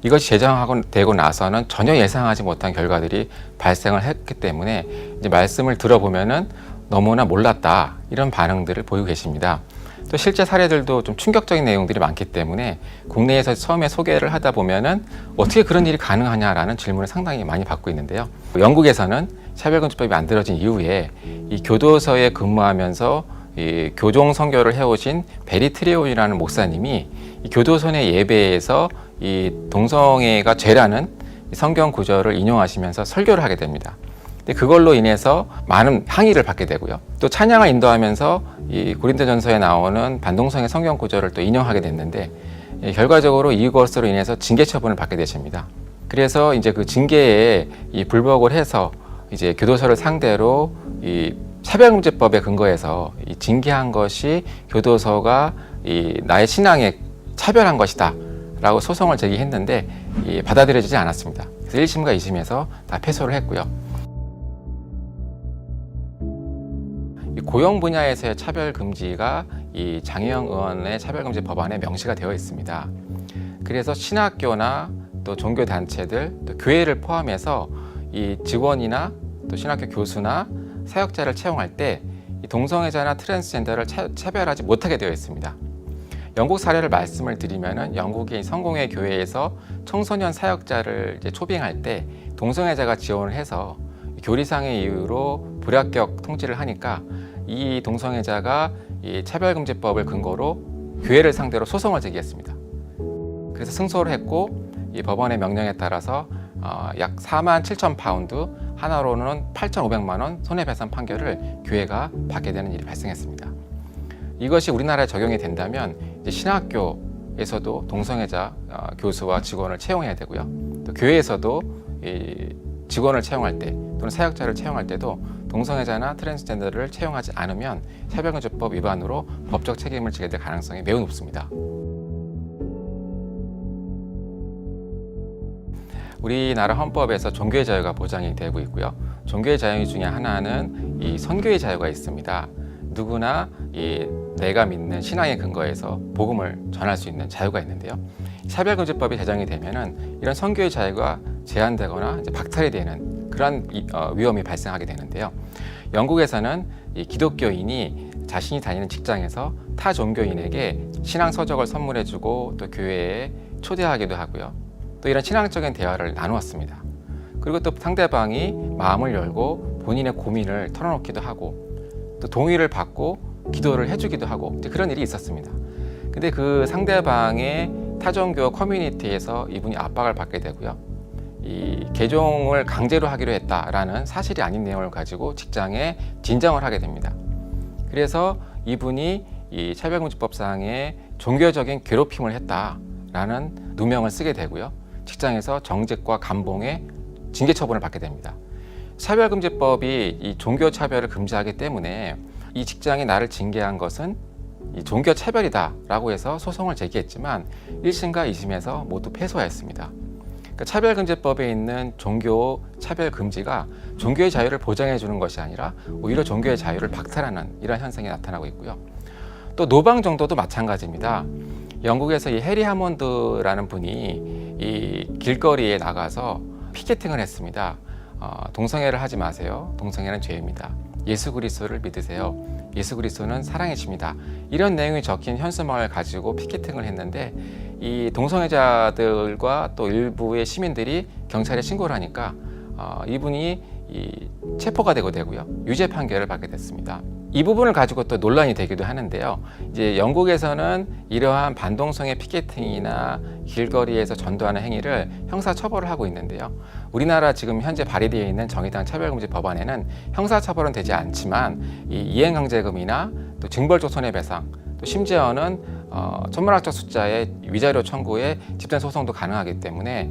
이것이 제정되고 나서는 전혀 예상하지 못한 결과들이 발생을 했기 때문에 이제 말씀을 들어보면은 너무나 몰랐다 이런 반응들을 보이고 계십니다. 또 실제 사례들도 좀 충격적인 내용들이 많기 때문에 국내에서 처음에 소개를 하다 보면은 어떻게 그런 일이 가능하냐라는 질문을 상당히 많이 받고 있는데요. 영국에서는 차별금지법이 만들어진 이후에 이 교도소에 근무하면서 이 교종 선교를 해오신 베리 트레온이라는 목사님이 이 교도소 내 예배에서 이 동성애가 죄라는 성경 구절을 인용하시면서 설교를 하게 됩니다. 근데 그걸로 인해서 많은 항의를 받게 되고요. 또 찬양을 인도하면서 이 고린도전서에 나오는 반동성애 성경 구절을 또 인용하게 됐는데 결과적으로 이것으로 인해서 징계 처분을 받게 되십니다. 그래서 이제 그 징계에 이 불복을 해서 이제 교도소를 상대로 이 차별금지법에 근거해서 이 징계한 것이 교도소가 이 나의 신앙에 차별한 것이다 라고 소송을 제기했는데 받아들여지지 않았습니다. 그래서 1심과 2심에서 다 패소를 했고요. 고용 분야에서의 차별 금지가 이 장혜영 의원의 차별금지 법안에 명시가 되어 있습니다. 그래서 신학교나 또 종교 단체들, 또 교회를 포함해서 이 직원이나 또 신학교 교수나 사역자를 채용할 때 이 동성애자나 트랜스젠더를 차별하지 못하게 되어 있습니다. 영국 사례를 말씀을 드리면은 영국의 성공회 교회에서 청소년 사역자를 이제 초빙할 때 동성애자가 지원을 해서 교리상의 이유로 불합격 통지를 하니까 이 동성애자가 이 차별금지법을 근거로 교회를 상대로 소송을 제기했습니다. 그래서 승소를 했고 이 법원의 명령에 따라서 약 47,000파운드, 하나로는 8,500만 원 손해배상 판결을 교회가 받게 되는 일이 발생했습니다. 이것이 우리나라에 적용이 된다면 이제 신학교에서도 동성애자 교수와 직원을 채용해야 되고요. 또 교회에서도 이 직원을 채용할 때 또는 사역자를 채용할 때도 동성애자나 트랜스젠더를 채용하지 않으면 차별금지법 위반으로 법적 책임을 지게 될 가능성이 매우 높습니다. 우리나라 헌법에서 종교의 자유가 보장이 되고 있고요. 종교의 자유 중에 하나는 이 선교의 자유가 있습니다. 누구나 내가 믿는 신앙의 근거에서 복음을 전할 수 있는 자유가 있는데요. 차별금지법이 제정이 되면은 이런 선교의 자유가 제한되거나 이제 박탈이 되는 그런 위험이 발생하게 되는데요. 영국에서는 이 기독교인이 자신이 다니는 직장에서 타 종교인에게 신앙 서적을 선물해주고 또 교회에 초대하기도 하고요. 또 이런 신앙적인 대화를 나누었습니다. 그리고 또 상대방이 마음을 열고 본인의 고민을 털어놓기도 하고 또 동의를 받고 기도를 해주기도 하고 그런 일이 있었습니다. 근데 그 상대방의 타종교 커뮤니티에서 이분이 압박을 받게 되고요. 이 개종을 강제로 하기로 했다라는 사실이 아닌 내용을 가지고 직장에 진정을 하게 됩니다. 그래서 이분이 이 차별금지법상의 종교적인 괴롭힘을 했다라는 누명을 쓰게 되고요. 직장에서 정직과 감봉의 징계 처분을 받게 됩니다. 차별금지법이 이 종교 차별을 금지하기 때문에 이 직장이 나를 징계한 것은 이 종교 차별이다라고 해서 소송을 제기했지만 1심과 2심에서 모두 패소하였습니다. 그러니까 차별금지법에 있는 종교 차별 금지가 종교의 자유를 보장해 주는 것이 아니라 오히려 종교의 자유를 박탈하는 이런 현상이 나타나고 있고요. 또 노방 정도도 마찬가지입니다. 영국에서 이 해리 하몬드라는 분이 이 길거리에 나가서 피켓팅을 했습니다. 동성애를 하지 마세요. 동성애는 죄입니다. 예수 그리스도를 믿으세요. 예수 그리스도는 사랑이십니다. 이런 내용이 적힌 현수막을 가지고 피켓팅을 했는데 이 동성애자들과 또 일부의 시민들이 경찰에 신고를 하니까 이분이 체포가 되고요. 유죄 판결을 받게 됐습니다. 이 부분을 가지고 또 논란이 되기도 하는데요. 이제 영국에서는 이러한 반동성애 피켓팅이나 길거리에서 전도하는 행위를 형사 처벌을 하고 있는데요. 우리나라 지금 현재 발의되어 있는 정의당 차별금지 법안에는 형사 처벌은 되지 않지만 이 이행강제금이나 또 징벌적 손해배상, 또 심지어는 천문학적 숫자의 위자료 청구에 집단 소송도 가능하기 때문에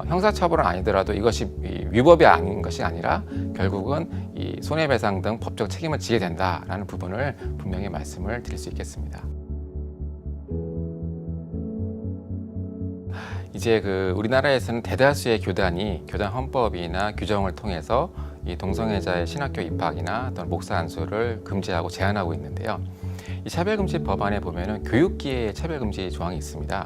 형사처벌은 아니더라도 이것이 위법이 아닌 것이 아니라 결국은 이 손해배상 등 법적 책임을 지게 된다라는 부분을 분명히 말씀을 드릴 수 있겠습니다. 이제 우리나라에서는 대다수의 교단이 교단 헌법이나 규정을 통해서 이 동성애자의 신학교 입학이나 또는 목사 안수를 금지하고 제한하고 있는데요. 이 차별금지 법안에 보면은 교육기의 차별금지 조항이 있습니다.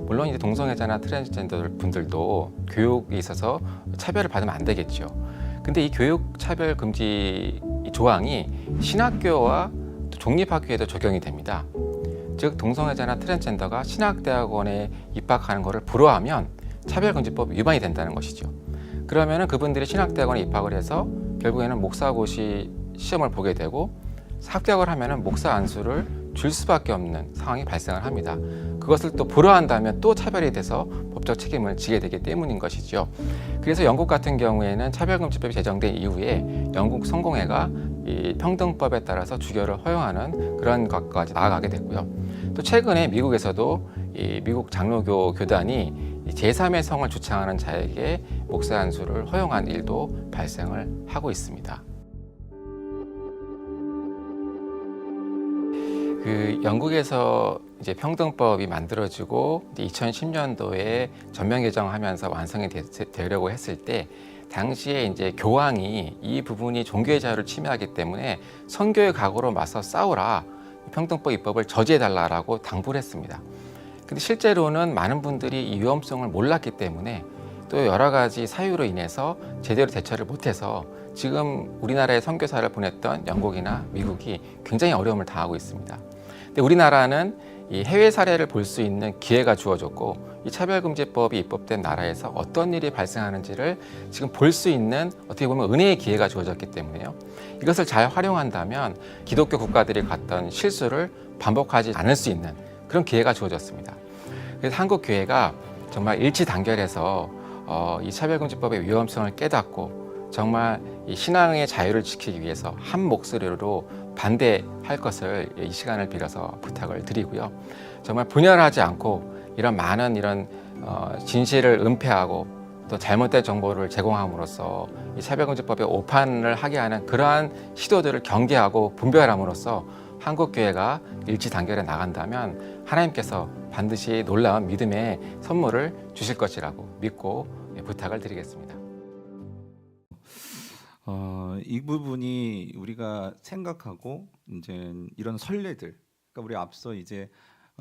물론 이제 동성애자나 트랜스젠더 분들도 교육에 있어서 차별을 받으면 안 되겠죠. 근데 이 교육 차별금지 조항이 신학교와 또 종립학교에도 적용이 됩니다. 즉 동성애자나 트랜스젠더가 신학대학원에 입학하는 것을 불허하면 차별금지법 위반이 된다는 것이죠. 그러면은 그분들이 신학대학원에 입학을 해서 결국에는 목사고시 시험을 보게 되고 합격을 하면은 목사 안수를 줄 수밖에 없는 상황이 발생을 합니다. 그것을 또 불허한다면 또 차별이 돼서 법적 책임을 지게 되기 때문인 것이죠. 그래서 영국 같은 경우에는 차별금지법이 제정된 이후에 영국 성공회가 이 평등법에 따라서 주교를 허용하는 그런 것까지 나아가게 됐고요. 또 최근에 미국에서도 이 미국 장로교 교단이 제3의 성을 주창하는 자에게 목사 안수를 허용한 일도 발생을 하고 있습니다. 영국에서 이제 평등법이 만들어지고 2010년도에 전면 개정하면서 완성이 되려고 했을 때 당시에 이제 교황이 이 부분이 종교의 자유를 침해하기 때문에 선교의 각오로 맞서 싸우라, 평등법 입법을 저지해달라고 당부를 했습니다. 근데 실제로는 많은 분들이 이 위험성을 몰랐기 때문에 또 여러 가지 사유로 인해서 제대로 대처를 못해서 지금 우리나라에 선교사를 보냈던 영국이나 미국이 굉장히 어려움을 당하고 있습니다. 근데 우리나라는 이 해외 사례를 볼 수 있는 기회가 주어졌고 이 차별금지법이 입법된 나라에서 어떤 일이 발생하는지를 지금 볼 수 있는 어떻게 보면 은혜의 기회가 주어졌기 때문에요. 이것을 잘 활용한다면 기독교 국가들이 갔던 실수를 반복하지 않을 수 있는 그런 기회가 주어졌습니다. 그래서 한국 교회가 정말 일치단결해서 이 차별금지법의 위험성을 깨닫고 정말 이 신앙의 자유를 지키기 위해서 한 목소리로 반대할 것을 이 시간을 빌어서 부탁을 드리고요. 정말 분열하지 않고 이런 많은 이런 진실을 은폐하고 또 잘못된 정보를 제공함으로써 이 차별금지법의 오판을 하게 하는 그러한 시도들을 경계하고 분별함으로써 한국 교회가 일치 단결해 나간다면 하나님께서 반드시 놀라운 믿음의 선물을 주실 것이라고 믿고 부탁을 드리겠습니다. 이 부분이 우리가 생각하고 이제 이런 선례들, 그러니까 우리 앞서 이제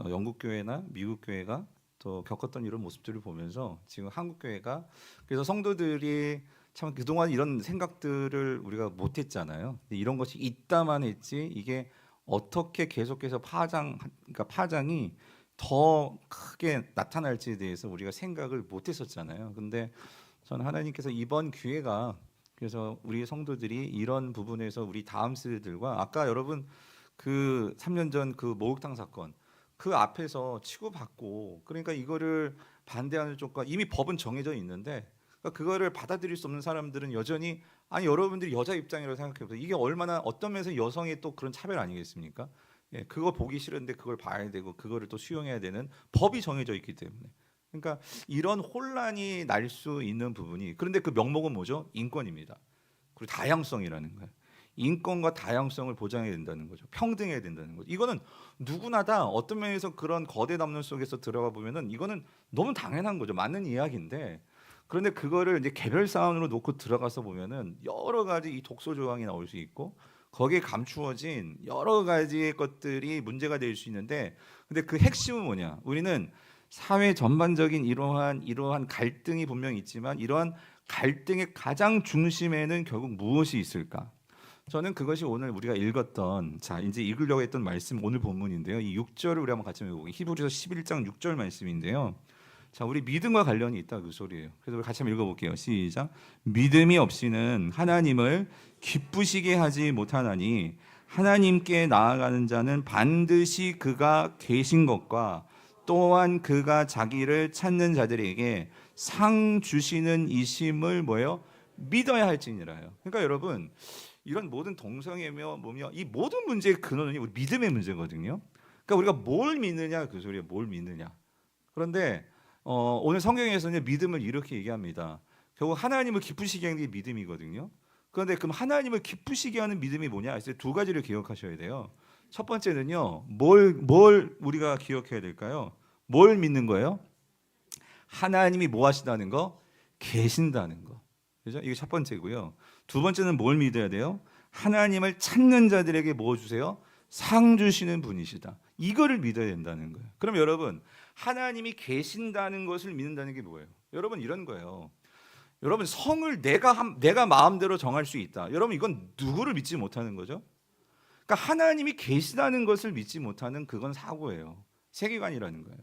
영국 교회나 미국 교회가 또 겪었던 이런 모습들을 보면서 지금 한국 교회가 그래서 성도들이 참 그동안 이런 생각들을 우리가 못했잖아요. 이런 것이 있다만 했지 이게 어떻게 계속해서 그러니까 파장이 더 크게 나타날지에 대해서 우리가 생각을 못했었잖아요. 근데 저는 하나님께서 이번 기회가 그래서 우리 성도들이 이런 부분에서 우리 다음 세대들과 아까 여러분 그 3년 전 그 목욕탕 사건 그 앞에서 치고받고 그러니까 이거를 반대하는 쪽과 이미 법은 정해져 있는데 그러니까 그거를 받아들일 수 없는 사람들은 여전히 아니 여러분들이 여자 입장이라고 생각해보세요. 이게 얼마나 어떤 면에서 여성의 또 그런 차별 아니겠습니까? 예, 그거 보기 싫은데 그걸 봐야 되고 그거를 또 수용해야 되는 법이 정해져 있기 때문에 그러니까 이런 혼란이 날 수 있는 부분이 그런데 그 명목은 뭐죠? 인권입니다. 그리고 다양성이라는 거예요. 인권과 다양성을 보장해야 된다는 거죠. 평등해야 된다는 거죠. 이거는 누구나 다 어떤 면에서 그런 거대 담론 속에서 들어가 보면은 이거는 너무 당연한 거죠. 맞는 이야기인데 그런데 그거를 이제 개별 사안으로 놓고 들어가서 보면은 여러 가지 이 독소 조항이 나올 수 있고 거기에 감추어진 여러 가지의 것들이 문제가 될 수 있는데 근데 그 핵심은 뭐냐? 우리는 사회 전반적인 이러한 갈등이 분명히 있지만 이러한 갈등의 가장 중심에는 결국 무엇이 있을까? 저는 그것이 오늘 우리가 읽었던 자 이제 읽으려고 했던 말씀 오늘 본문인데요. 이 6절을 우리 한번 같이 읽어보겠습니다. 히브리서 11장 6절 말씀인데요. 자 우리 믿음과 관련이 있다 그 소리예요. 그래서 우리 같이 한번 읽어볼게요. 시작. 믿음이 없이는 하나님을 기쁘시게 하지 못하나니 하나님께 나아가는 자는 반드시 그가 계신 것과 또한 그가 자기를 찾는 자들에게 상 주시는 이심을 뭐예요? 믿어야 할지니라요. 그러니까 여러분 이런 모든 동성애며 뭐며 이 모든 문제의 근원은 우리 믿음의 문제거든요. 그러니까 우리가 뭘 믿느냐 그 소리예요. 뭘 믿느냐. 그런데 오늘 성경에서는 믿음을 이렇게 얘기합니다. 결국 하나님을 기쁘시게 하는 게 믿음이거든요. 그런데 그럼 하나님을 기쁘시게 하는 믿음이 뭐냐? 이제 두 가지를 기억하셔야 돼요. 첫 번째는요. 뭘 우리가 기억해야 될까요? 뭘 믿는 거예요? 하나님이 뭐 하시다는 거? 계신다는 거. 그죠? 이게 첫 번째고요. 두 번째는 뭘 믿어야 돼요? 하나님을 찾는 자들에게 뭐 주세요? 상 주시는 분이시다. 이거를 믿어야 된다는 거예요. 그럼 여러분, 하나님이 계신다는 것을 믿는다는 게 뭐예요? 여러분 이런 거예요. 여러분 성을 내가 마음대로 정할 수 있다. 여러분 이건 누구를 믿지 못하는 거죠? 그러니까 하나님이 계시다는 것을 믿지 못하는 그건 사고예요. 세계관이라는 거예요.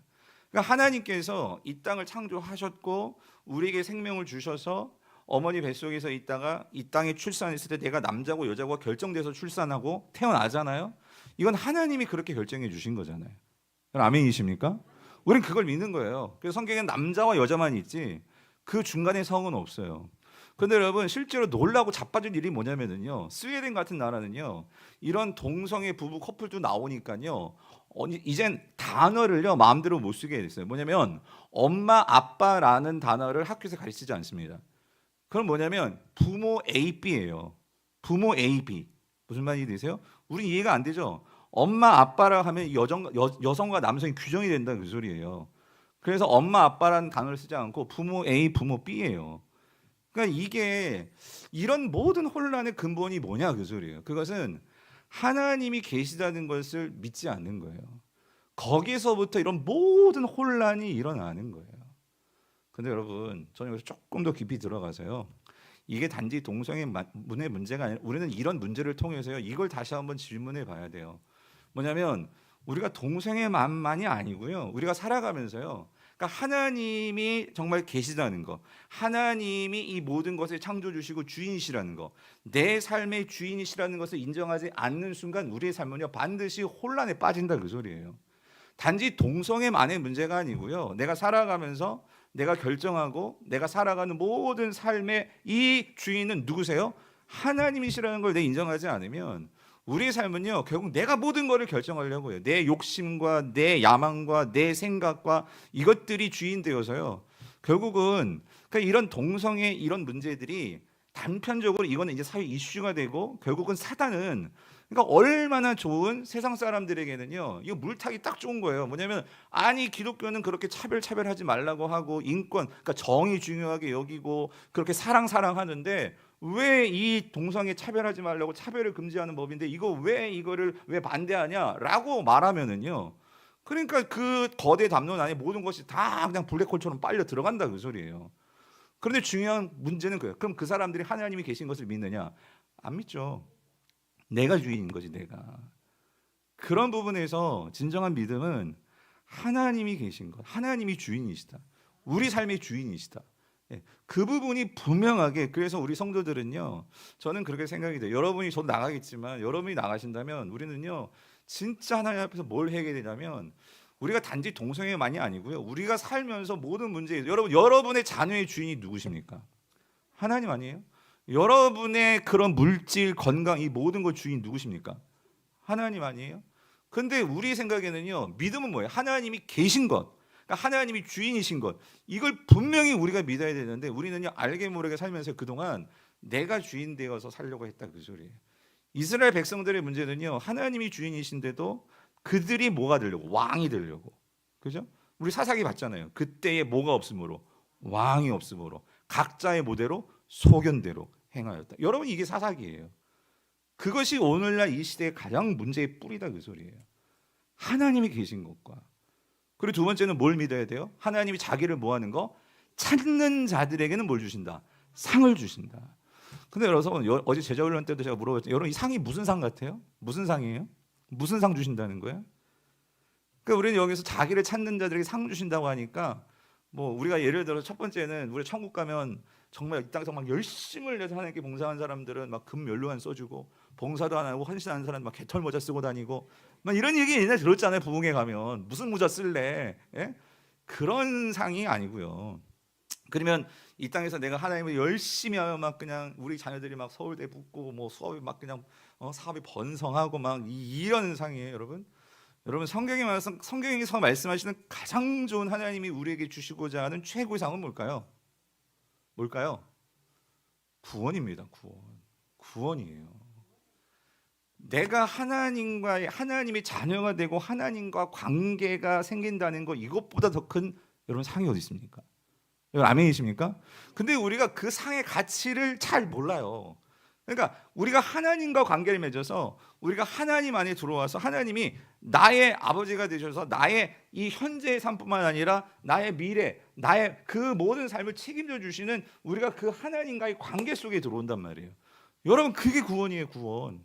그러니까 하나님께서 이 땅을 창조하셨고 우리에게 생명을 주셔서 어머니 뱃속에서 있다가 이 땅에 출산했을 때 내가 남자고 여자고 결정돼서 출산하고 태어나잖아요. 이건 하나님이 그렇게 결정해 주신 거잖아요. 아멘이십니까? 우리는 그걸 믿는 거예요. 그래서 성경에는 남자와 여자만 있지 그 중간에 성은 없어요. 그런데 여러분 실제로 놀라고 자빠진 일이 뭐냐면요. 스웨덴 같은 나라는요. 이런 동성애 부부 커플도 나오니까요. 이젠 단어를요 마음대로 못 쓰게 됐어요. 뭐냐면 엄마 아빠라는 단어를 학교에서 가르치지 않습니다. 그럼 뭐냐면 부모 A, B예요. 부모 A, B. 무슨 말이 되세요? 우린 이해가 안 되죠. 엄마 아빠라 하면 여성과 남성이 규정이 된다 그 소리예요. 그래서 엄마 아빠라는 단어를 쓰지 않고 부모 A, 부모 B예요. 그러니까 이게 이런 모든 혼란의 근본이 뭐냐 그 소리예요. 그것은 하나님이 계시다는 것을 믿지 않는 거예요. 거기서부터 이런 모든 혼란이 일어나는 거예요. 근데 여러분, 저는 여기서 조금 더 깊이 들어가서요. 이게 단지 동성애 문의 문제가 아니라 우리는 이런 문제를 통해서요. 이걸 다시 한번 질문해 봐야 돼요. 뭐냐면 우리가 동성애만이 아니고요. 우리가 살아가면서요. 그러니까 하나님이 정말 계시다는 거, 하나님이 이 모든 것을 창조 주시고 주인이시라는 거, 내 삶의 주인이시라는 것을 인정하지 않는 순간 우리의 삶은요 반드시 혼란에 빠진다 그 소리예요. 단지 동성애만의 문제가 아니고요. 내가 살아가면서 내가 결정하고 내가 살아가는 모든 삶의 이 주인은 누구세요? 하나님이시라는 걸 내가 인정하지 않으면 우리의 삶은요 결국 내가 모든 것을 결정하려고요. 내 욕심과 내 야망과 내 생각과 이것들이 주인 되어서요. 결국은 그러니까 이런 동성애 이런 문제들이 단편적으로 이거는 이제 사회 이슈가 되고 결국은 사단은 그러니까 얼마나 좋은 세상 사람들에게는요 이거 물타기 딱 좋은 거예요. 뭐냐면 아니 기독교는 그렇게 차별하지 말라고 하고 인권 그러니까 정의 중요하게 여기고 그렇게 사랑하는데 왜 이 동성애 차별하지 말라고 차별을 금지하는 법인데 이거 왜 이거를 왜 반대하냐라고 말하면은요 그러니까 그 거대 담론 안에 모든 것이 다 그냥 블랙홀처럼 빨려 들어간다 그 소리예요. 그런데 중요한 문제는 그예요. 그럼 그 사람들이 하나님이 계신 것을 믿느냐? 안 믿죠. 내가 주인인 거지 내가. 그런 부분에서 진정한 믿음은 하나님이 계신 것, 하나님이 주인이시다. 우리 삶의 주인이시다. 그 부분이 분명하게 그래서 우리 성도들은요 저는 그렇게 생각이 돼요. 여러분이 저도 나가겠지만 여러분이 나가신다면 우리는요 진짜 하나님 앞에서 뭘 해야 되냐면 우리가 단지 동성애만이 아니고요 우리가 살면서 모든 문제 여러분의 자녀의 주인이 누구십니까? 하나님 아니에요? 여러분의 그런 물질 건강 이 모든 것 주인 누구십니까? 하나님 아니에요? 근데 우리 생각에는요 믿음은 뭐예요? 하나님이 계신 것 그러니까 하나님이 주인이신 것 이걸 분명히 우리가 믿어야 되는데 우리는요 알게 모르게 살면서 그동안 내가 주인 되어서 살려고 했다 그 소리예요. 이스라엘 백성들의 문제는요 하나님이 주인이신데도 그들이 뭐가 되려고 왕이 되려고 그죠? 우리 사사기 봤잖아요. 그때에 뭐가 없으므로 왕이 없으므로 각자의 모대로 소견대로 행하였다. 여러분 이게 사사기예요. 그것이 오늘날 이 시대의 가장 문제의 뿌리다 그 소리예요. 하나님이 계신 것과 그리고 두 번째는 뭘 믿어야 돼요? 하나님이 자기를 뭐하는 거? 찾는 자들에게는 뭘 주신다? 상을 주신다. 근데 여러분 어제 제자훈련 때도 제가 물어봤죠. 여러분 이 상이 무슨 상 같아요? 무슨 상이에요? 무슨 상 주신다는 거예요? 그러니까 우리는 여기서 자기를 찾는 자들에게 상 주신다고 하니까 뭐 우리가 예를 들어 첫 번째는 우리 천국 가면 정말 이 땅에서 막 열심을 내서 하나님께 봉사한 사람들은 막 금연료한 써주고 봉사도 안 하고 헌신하는 사람 막 개털 모자 쓰고 다니고 막 이런 얘기 옛날에 들었잖아요. 부흥회 가면 무슨 모자 쓸래? 예? 그런 상이 아니고요. 그러면 이 땅에서 내가 하나님을 열심히 하면 막 그냥 우리 자녀들이 막 서울대 붙고 뭐 수업이 막 그냥 사업이 번성하고 막 이런 상이에요, 여러분. 여러분 성경에서 말씀하시는 가장 좋은 하나님이 우리에게 주시고자 하는 최고의 상은 뭘까요? 뭘까요? 구원입니다. 구원이에요. 내가 하나님의 자녀가 되고 하나님과 관계가 생긴다는 거 이것보다 더 큰 여러분 상이 어디 있습니까? 여러분 아멘이십니까? 근데 우리가 그 상의 가치를 잘 몰라요. 그러니까 우리가 하나님과 관계를 맺어서 우리가 하나님 안에 들어와서 하나님이 나의 아버지가 되셔서 나의 이 현재의 삶뿐만 아니라 나의 미래, 나의 그 모든 삶을 책임져 주시는 우리가 그 하나님과의 관계 속에 들어온단 말이에요. 여러분 그게 구원이에요, 구원.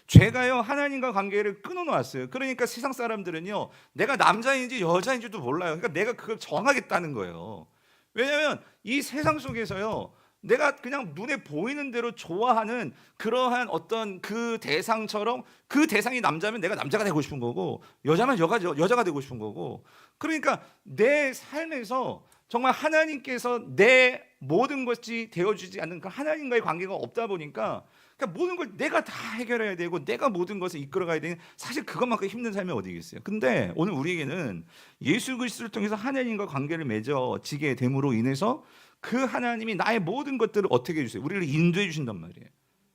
죄가요 하나님과 관계를 끊어놨어요. 그러니까 세상 사람들은요 내가 남자인지 여자인지도 몰라요. 그러니까 내가 그걸 정하겠다는 거예요. 왜냐하면 이 세상 속에서요 내가 그냥 눈에 보이는 대로 좋아하는 그러한 어떤 그 대상처럼 그 대상이 남자면 내가 남자가 되고 싶은 거고 여자면 여자가 되고 싶은 거고 그러니까 내 삶에서 정말 하나님께서 내 모든 것이 되어주지 않는 그 하나님과의 관계가 없다 보니까 그러니까 모든 걸 내가 다 해결해야 되고 내가 모든 것을 이끌어가야 되는 사실 그것만큼 힘든 삶이 어디 있겠어요. 근데 오늘 우리에게는 예수 그리스도를 통해서 하나님과 관계를 맺어지게 됨으로 인해서 그 하나님이 나의 모든 것들을 어떻게 해주세요? 우리를 인도해 주신단 말이에요.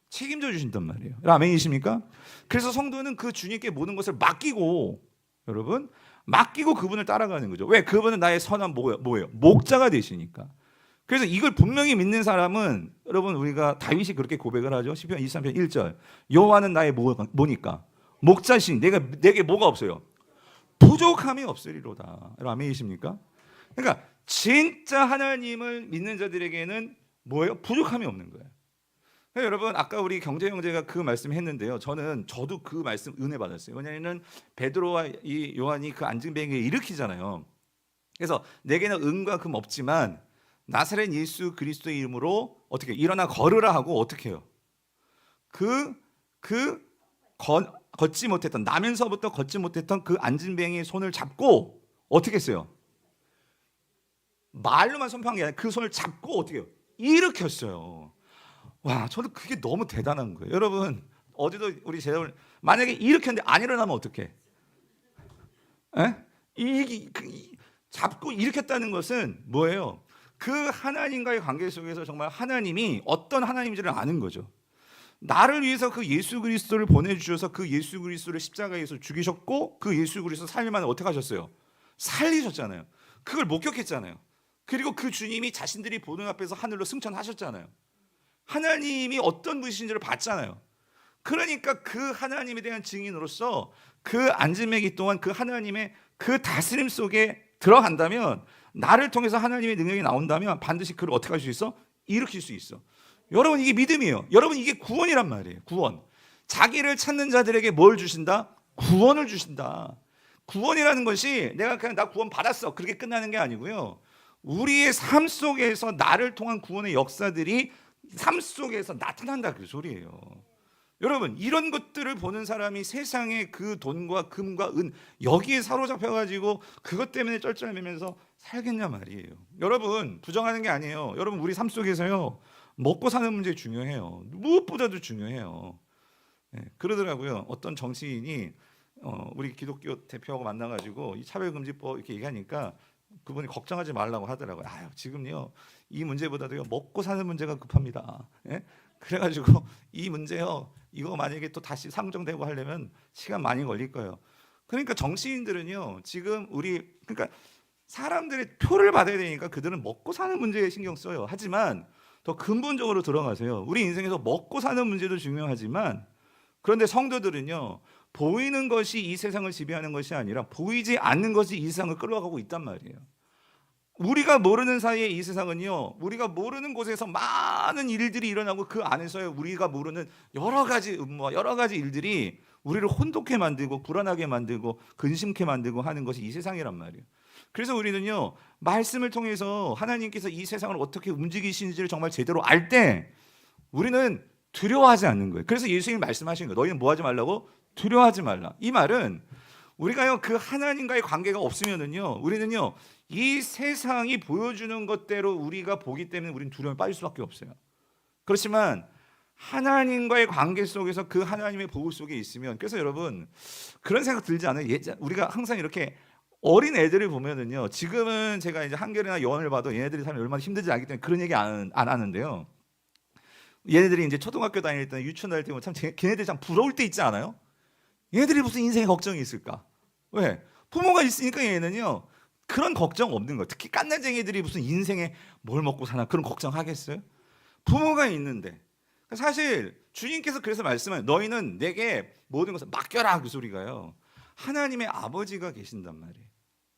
책임져 주신단 말이에요. 아멘이십니까? 그래서 성도는 그 주님께 모든 것을 맡기고 여러분 맡기고 그분을 따라가는 거죠. 왜? 그분은 나의 선한 뭐예요? 목자가 되시니까. 그래서 이걸 분명히 믿는 사람은 여러분 우리가 다윗이 그렇게 고백을 하죠. 시편 23편 1절 여호와는 나의 뭐니까? 목자신 내게 뭐가 없어요? 부족함이 없으리로다. 여러분 아멘이십니까? 그러니까 진짜 하나님을 믿는 자들에게는 뭐예요? 부족함이 없는 거예요. 여러분 아까 우리 경제 형제가 그 말씀했는데요. 저도 그 말씀 은혜 받았어요. 왜냐하면 베드로와 이 요한이 그 안진뱅이를 일으키잖아요. 그래서 내게는 은과 금 없지만 나사렛 예수 그리스도의 이름으로 어떻게 일어나 걸으라 하고 어떻게 해요? 걷지 못했던 나면서부터 걷지 못했던 그 안진뱅이의 손을 잡고 어떻게 했어요? 말로만 선포한 게 아니라 그 손을 잡고 어떻게 해요? 일으켰어요. 와, 저는 그게 너무 대단한 거예요. 여러분 어제도 우리 제자들 만약에 일으켰는데 안 일어나면 어떡해? 잡고 일으켰다는 것은 뭐예요? 그 하나님과의 관계 속에서 정말 하나님이 어떤 하나님인지를 아는 거죠. 나를 위해서 그 예수 그리스도를 보내주셔서 그 예수 그리스도를 십자가에서 죽이셨고 그 예수 그리스도 살림만에 어떻게 하셨어요? 살리셨잖아요. 그걸 목격했잖아요. 그리고 그 주님이 자신들이 보는 앞에서 하늘로 승천하셨잖아요. 하나님이 어떤 분이신지를 봤잖아요. 그러니까 그 하나님에 대한 증인으로서 그 안진뱅이 동안 그 하나님의 그 다스림 속에 들어간다면 나를 통해서 하나님의 능력이 나온다면 반드시 그를 어떻게 할 수 있어? 일으킬 수 있어. 여러분 이게 믿음이에요. 여러분 이게 구원이란 말이에요. 구원. 자기를 찾는 자들에게 뭘 주신다? 구원을 주신다. 구원이라는 것이 내가 그냥 나 구원 받았어 그렇게 끝나는 게 아니고요. 우리의 삶 속에서 나를 통한 구원의 역사들이 삶 속에서 나타난다 그 소리예요. 여러분 이런 것들을 보는 사람이 세상의 그 돈과 금과 은 여기에 사로잡혀가지고 그것 때문에 쩔쩔매면서 살겠냐 말이에요. 여러분 부정하는 게 아니에요. 여러분 우리 삶 속에서요 먹고 사는 문제 중요해요. 무엇보다도 중요해요. 그러더라고요. 어떤 정치인이 우리 기독교 대표하고 만나가지고 이 차별금지법 이렇게 얘기하니까 그분이 걱정하지 말라고 하더라고요. 지금요 이 문제보다도요 먹고 사는 문제가 급합니다. 그래가지고 이 문제요 이거 만약에 또 다시 상정되고 하려면 시간 많이 걸릴 거예요. 그러니까 정치인들은요 지금 그러니까 사람들의 표를 받아야 되니까 그들은 먹고 사는 문제에 신경 써요. 하지만 더 근본적으로 들어가세요. 우리 인생에서 먹고 사는 문제도 중요하지만 그런데 성도들은요 보이는 것이 이 세상을 지배하는 것이 아니라 보이지 않는 것이 이 세상을 끌어가고 있단 말이에요. 우리가 모르는 사이에 이 세상은요 우리가 모르는 곳에서 많은 일들이 일어나고 그 안에서요 우리가 모르는 여러 가지 음모와 여러 가지 일들이 우리를 혼돈케 만들고 불안하게 만들고 근심케 만들고 하는 것이 이 세상이란 말이에요. 그래서 우리는요 말씀을 통해서 하나님께서 이 세상을 어떻게 움직이시는지를 정말 제대로 알 때 우리는 두려워하지 않는 거예요. 그래서 예수님이 말씀하신 거예요. 너희는 뭐 하지 말라고? 두려워하지 말라. 이 말은 우리가요 그 하나님과의 관계가 없으면은요 우리는요 이 세상이 보여주는 것대로 우리가 보기 때문에 우리는 두려움에 빠질 수밖에 없어요. 그렇지만 하나님과의 관계 속에서 그 하나님의 보호 속에 있으면 그래서 여러분 그런 생각 들지 않아요? 우리가 항상 이렇게 어린 애들을 보면은요 지금은 제가 이제 한결이나 여원을 봐도 얘네들이 삶이 얼마나 힘들지 알기 때문에 그런 얘기 안 하는데요. 얘네들이 이제 초등학교 다닐 때나 유치원 다닐 때 참 걔네들이 참 부러울 때 있지 않아요? 얘네들이 무슨 인생에 걱정이 있을까? 왜? 부모가 있으니까 얘는요 그런 걱정 없는 거예요. 특히 깐난쟁이들이 무슨 인생에 뭘 먹고 사나 그런 걱정 하겠어요? 부모가 있는데 사실 주님께서 그래서 말씀하세요. 너희는 내게 모든 것을 맡겨라 그 소리가요. 하나님의 아버지가 계신단 말이에요.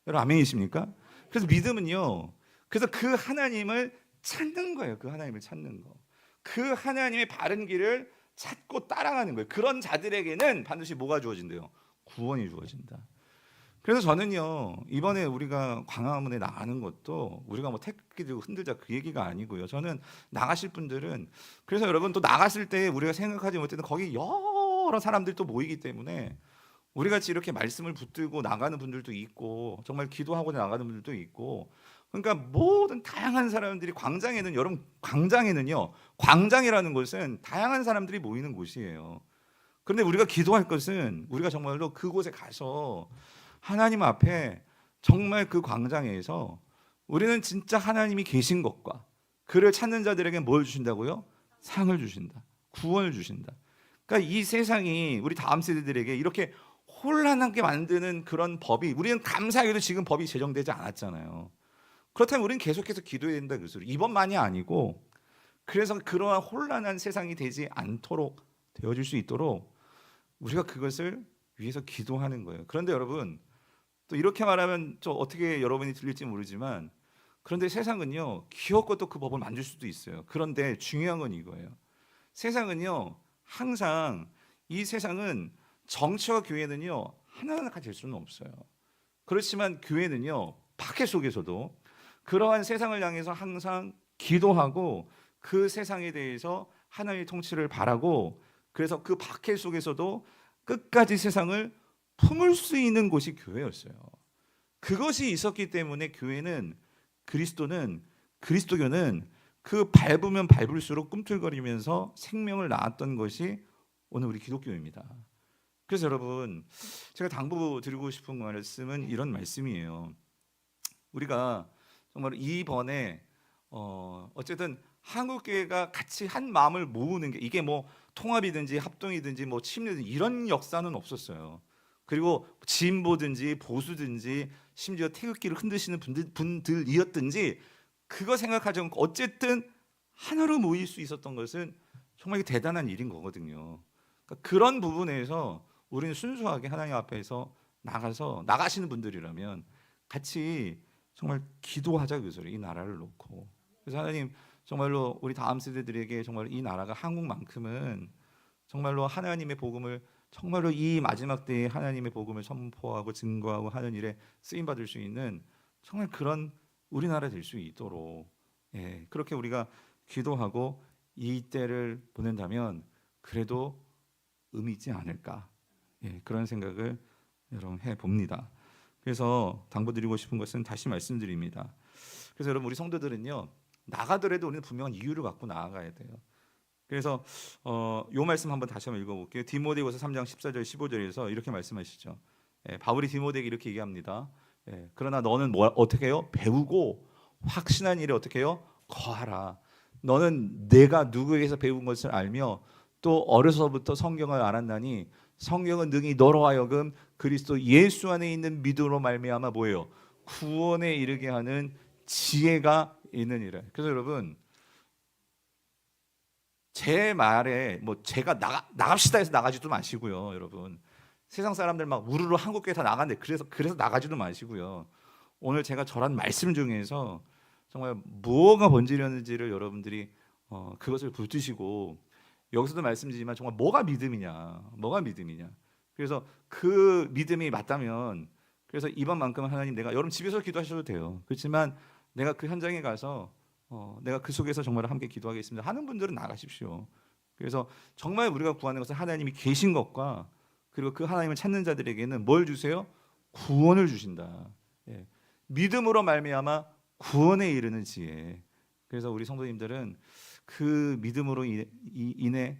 여러분 아멘이십니까? 그래서 믿음은요 그래서 그 하나님을 찾는 거예요. 그 하나님을 찾는 거. 그 하나님의 바른 길을 찾고 따라가는 거예요. 그런 자들에게는 반드시 뭐가 주어진대요? 구원이 주어진다. 그래서 저는요 이번에 우리가 광화문에 나가는 것도 우리가 뭐 태극기 들고 흔들자 그 얘기가 아니고요. 저는 나가실 분들은 그래서 여러분 또 나갔을 때 우리가 생각하지 못했던 거기 여러 사람들이 또 모이기 때문에 우리 같이 이렇게 말씀을 붙들고 나가는 분들도 있고 정말 기도하고 나가는 분들도 있고 그러니까 모든 다양한 사람들이 광장에는 여러분 광장에는요 광장이라는 곳은 다양한 사람들이 모이는 곳이에요. 그런데 우리가 기도할 것은 우리가 정말로 그곳에 가서 하나님 앞에 정말 그 광장에서 우리는 진짜 하나님이 계신 것과 그를 찾는 자들에게 뭘 주신다고요? 상을 주신다. 구원을 주신다. 그러니까 이 세상이 우리 다음 세대들에게 이렇게 혼란하게 만드는 그런 법이 우리는 감사하게도 지금 법이 제정되지 않았잖아요. 그렇다면 우리는 계속해서 기도해야 된다 그 소리. 이번만이 아니고 그래서 그러한 혼란한 세상이 되지 않도록 되어질 수 있도록 우리가 그것을 위해서 기도하는 거예요. 그런데 여러분 또 이렇게 말하면 좀 어떻게 여러분이 들릴지 모르지만 그런데 세상은요 귀엽고 또 그 법을 만들 수도 있어요. 그런데 중요한 건 이거예요. 세상은요 항상 이 세상은 정치와 교회는요 하나하나가 될 수는 없어요. 그렇지만 교회는요 박해 속에서도 그러한 세상을 향해서 항상 기도하고 그 세상에 대해서 하나님의 통치를 바라고 그래서 그 박해 속에서도 끝까지 세상을 품을 수 있는 곳이 교회였어요. 그것이 있었기 때문에 교회는 그리스도교는 그 밟으면 밟을수록 꿈틀거리면서 생명을 낳았던 것이 오늘 우리 기독교입니다. 그래서 여러분 제가 당부드리고 싶은 말씀은 이런 말씀이에요. 우리가 정말 이번에 어쨌든 한국교회가 같이 한 마음을 모으는 게 이게 뭐 통합이든지 합동이든지 뭐 침례든지 이런 역사는 없었어요. 그리고 진보든지 보수든지 심지어 태극기를 흔드시는 분들이었든지 그거 생각하지 않고 어쨌든 하나로 모일 수 있었던 것은 정말 대단한 일인 거거든요. 그러니까 그런 부분에서 우리는 순수하게 하나님 앞에서 나가시는 분들이라면 같이 정말 기도하자 그 소리 이 나라를 놓고 그래서 하나님 정말로 우리 다음 세대들에게 정말 이 나라가 한국만큼은 정말로 하나님의 복음을 정말로 이 마지막 때에 하나님의 복음을 선포하고 증거하고 하는 일에 쓰임 받을 수 있는 정말 그런 우리나라 될 수 있도록 그렇게 우리가 기도하고 이 때를 보낸다면 그래도 의미 있지 않을까 그런 생각을 여러분 해봅니다. 그래서 당부드리고 싶은 것은 다시 말씀드립니다. 그래서 여러분 우리 성도들은요 나가더라도 우리는 분명한 이유를 갖고 나아가야 돼요. 그래서 요 말씀 한번 다시 한번 읽어볼게요. 디모데후서 3장 14절 15절에서 이렇게 말씀하시죠. 바울이 디모데에게 이렇게 얘기합니다. 그러나 너는 어떻게 해요? 배우고 확신한 일에 어떻게 해요? 거하라. 너는 내가 누구에게서 배운 것을 알며 또 어려서부터 성경을 알았나니 성경은 능히 너로 하여금 그리스도 예수 안에 있는 믿음으로 말미암아 뭐예요? 구원에 이르게 하는 지혜가 있느니라. 그래서 여러분 제 말에 뭐 제가 나갑시다 해서 나가지도 마시고요. 여러분 세상 사람들 막 우르르 한국교회 다 나간대. 그래서 나가지도 마시고요. 오늘 제가 전한 말씀 중에서 정말 무엇가 번지려는지를 여러분들이 그것을 붙드시고 여기서도 말씀드리지만 정말 뭐가 믿음이냐. 그래서 그 믿음이 맞다면 그래서 이번만큼은 하나님 내가 여러분 집에서 기도하셔도 돼요. 그렇지만 내가 그 현장에 가서 내가 그 속에서 정말 함께 기도하겠습니다 하는 분들은 나가십시오. 그래서 정말 우리가 구하는 것은 하나님이 계신 것과 그리고 그 하나님을 찾는 자들에게는 뭘 주세요? 구원을 주신다. 믿음으로 말미암아 구원에 이르는 지혜. 그래서 우리 성도님들은 그 믿음으로 인해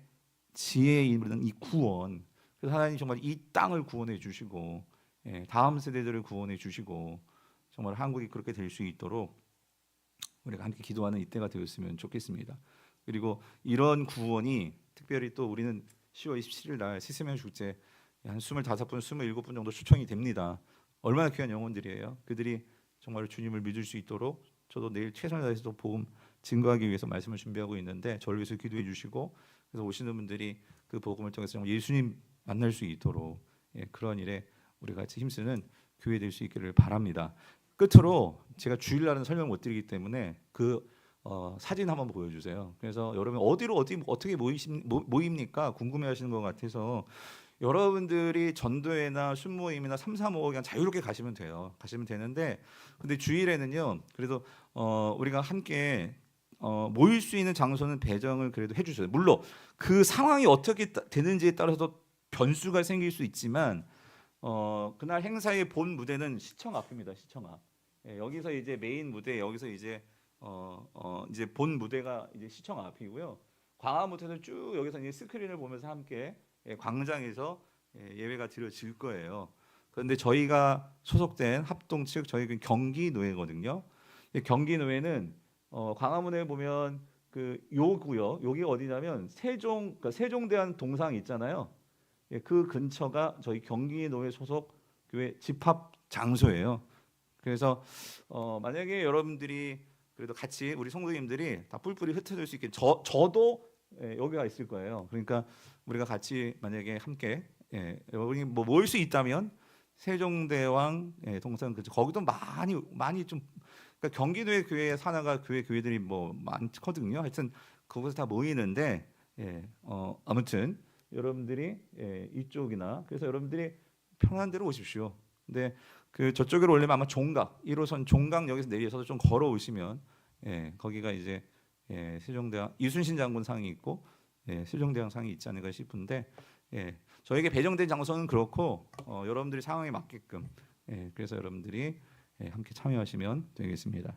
지혜에 이르는 이 구원. 그래서 하나님 정말 이 땅을 구원해 주시고 다음 세대들을 구원해 주시고 정말 한국이 그렇게 될 수 있도록 우리가 함께 기도하는 이때가 되었으면 좋겠습니다. 그리고 이런 구원이 특별히 또 우리는 10월 27일 날 세세명 축제 한 25분, 27분 정도 초청이 됩니다. 얼마나 귀한 영혼들이에요. 그들이 정말 주님을 믿을 수 있도록 저도 내일 최선을 다해서 또 복음 증거하기 위해서 말씀을 준비하고 있는데 저를 위해서 기도해 주시고 그래서 오시는 분들이 그 복음을 통해서 정말 예수님 만날 수 있도록 그런 일에 우리 같이 힘쓰는 교회 될 수 있기를 바랍니다. 끝으로 제가 주일날은 설명 못 드리기 때문에 그 사진 한번 보여주세요. 그래서 여러분 어떻게 모입니까? 궁금해하시는 것 같아서 여러분들이 전도회나 순모임이나 3, 4, 5 그냥 자유롭게 가시면 돼요. 가시면 되는데 근데 주일에는요. 그래도 우리가 함께 모일 수 있는 장소는 배정을 그래도 해주셔요. 물론 그 상황이 어떻게 되는지에 따라서 변수가 생길 수 있지만 그날 행사의 본 무대는 시청 앞입니다. 시청 앞. 여기서 이제 메인 무대 여기서 이제 이제 본 무대가 이제 시청 앞이고요. 광화문에서 쭉 여기서 이제 스크린을 보면서 함께 광장에서 예배가 드려질 거예요. 그런데 저희가 소속된 합동 측 저희 경기노회거든요. 경기노회는 광화문에 보면 그 요 구역 여기 어디냐면 세종대왕 동상 있잖아요. 그 근처가 저희 경기노회 소속 교회 집합 장소예요. 그래서 만약에 여러분들이 그래도 같이 우리 성도님들이 다 뿔뿔이 흩어질 수 있게 저도 여기가 있을 거예요. 그러니까 우리가 같이 만약에 함께 우리 뭐 모일 수 있다면 세종대왕 동상 근처 거기도 많이 좀 그러니까 경기도의 교회 산하가 교회들이 뭐 많거든요. 하여튼 거기서 다 모이는데 아무튼 여러분들이 이쪽이나 그래서 여러분들이 편한 대로 오십시오. 근데 그 저쪽으로 올리면 아마 종각 1호선 종각역에서 내려서도 좀 걸어오시면 거기가 이제 세종대왕 이순신 장군 상이 있고 세종대왕 상이 있지 않을까 싶은데 저에게 배정된 장소는 그렇고 여러분들이 상황에 맞게끔 그래서 여러분들이 함께 참여하시면 되겠습니다.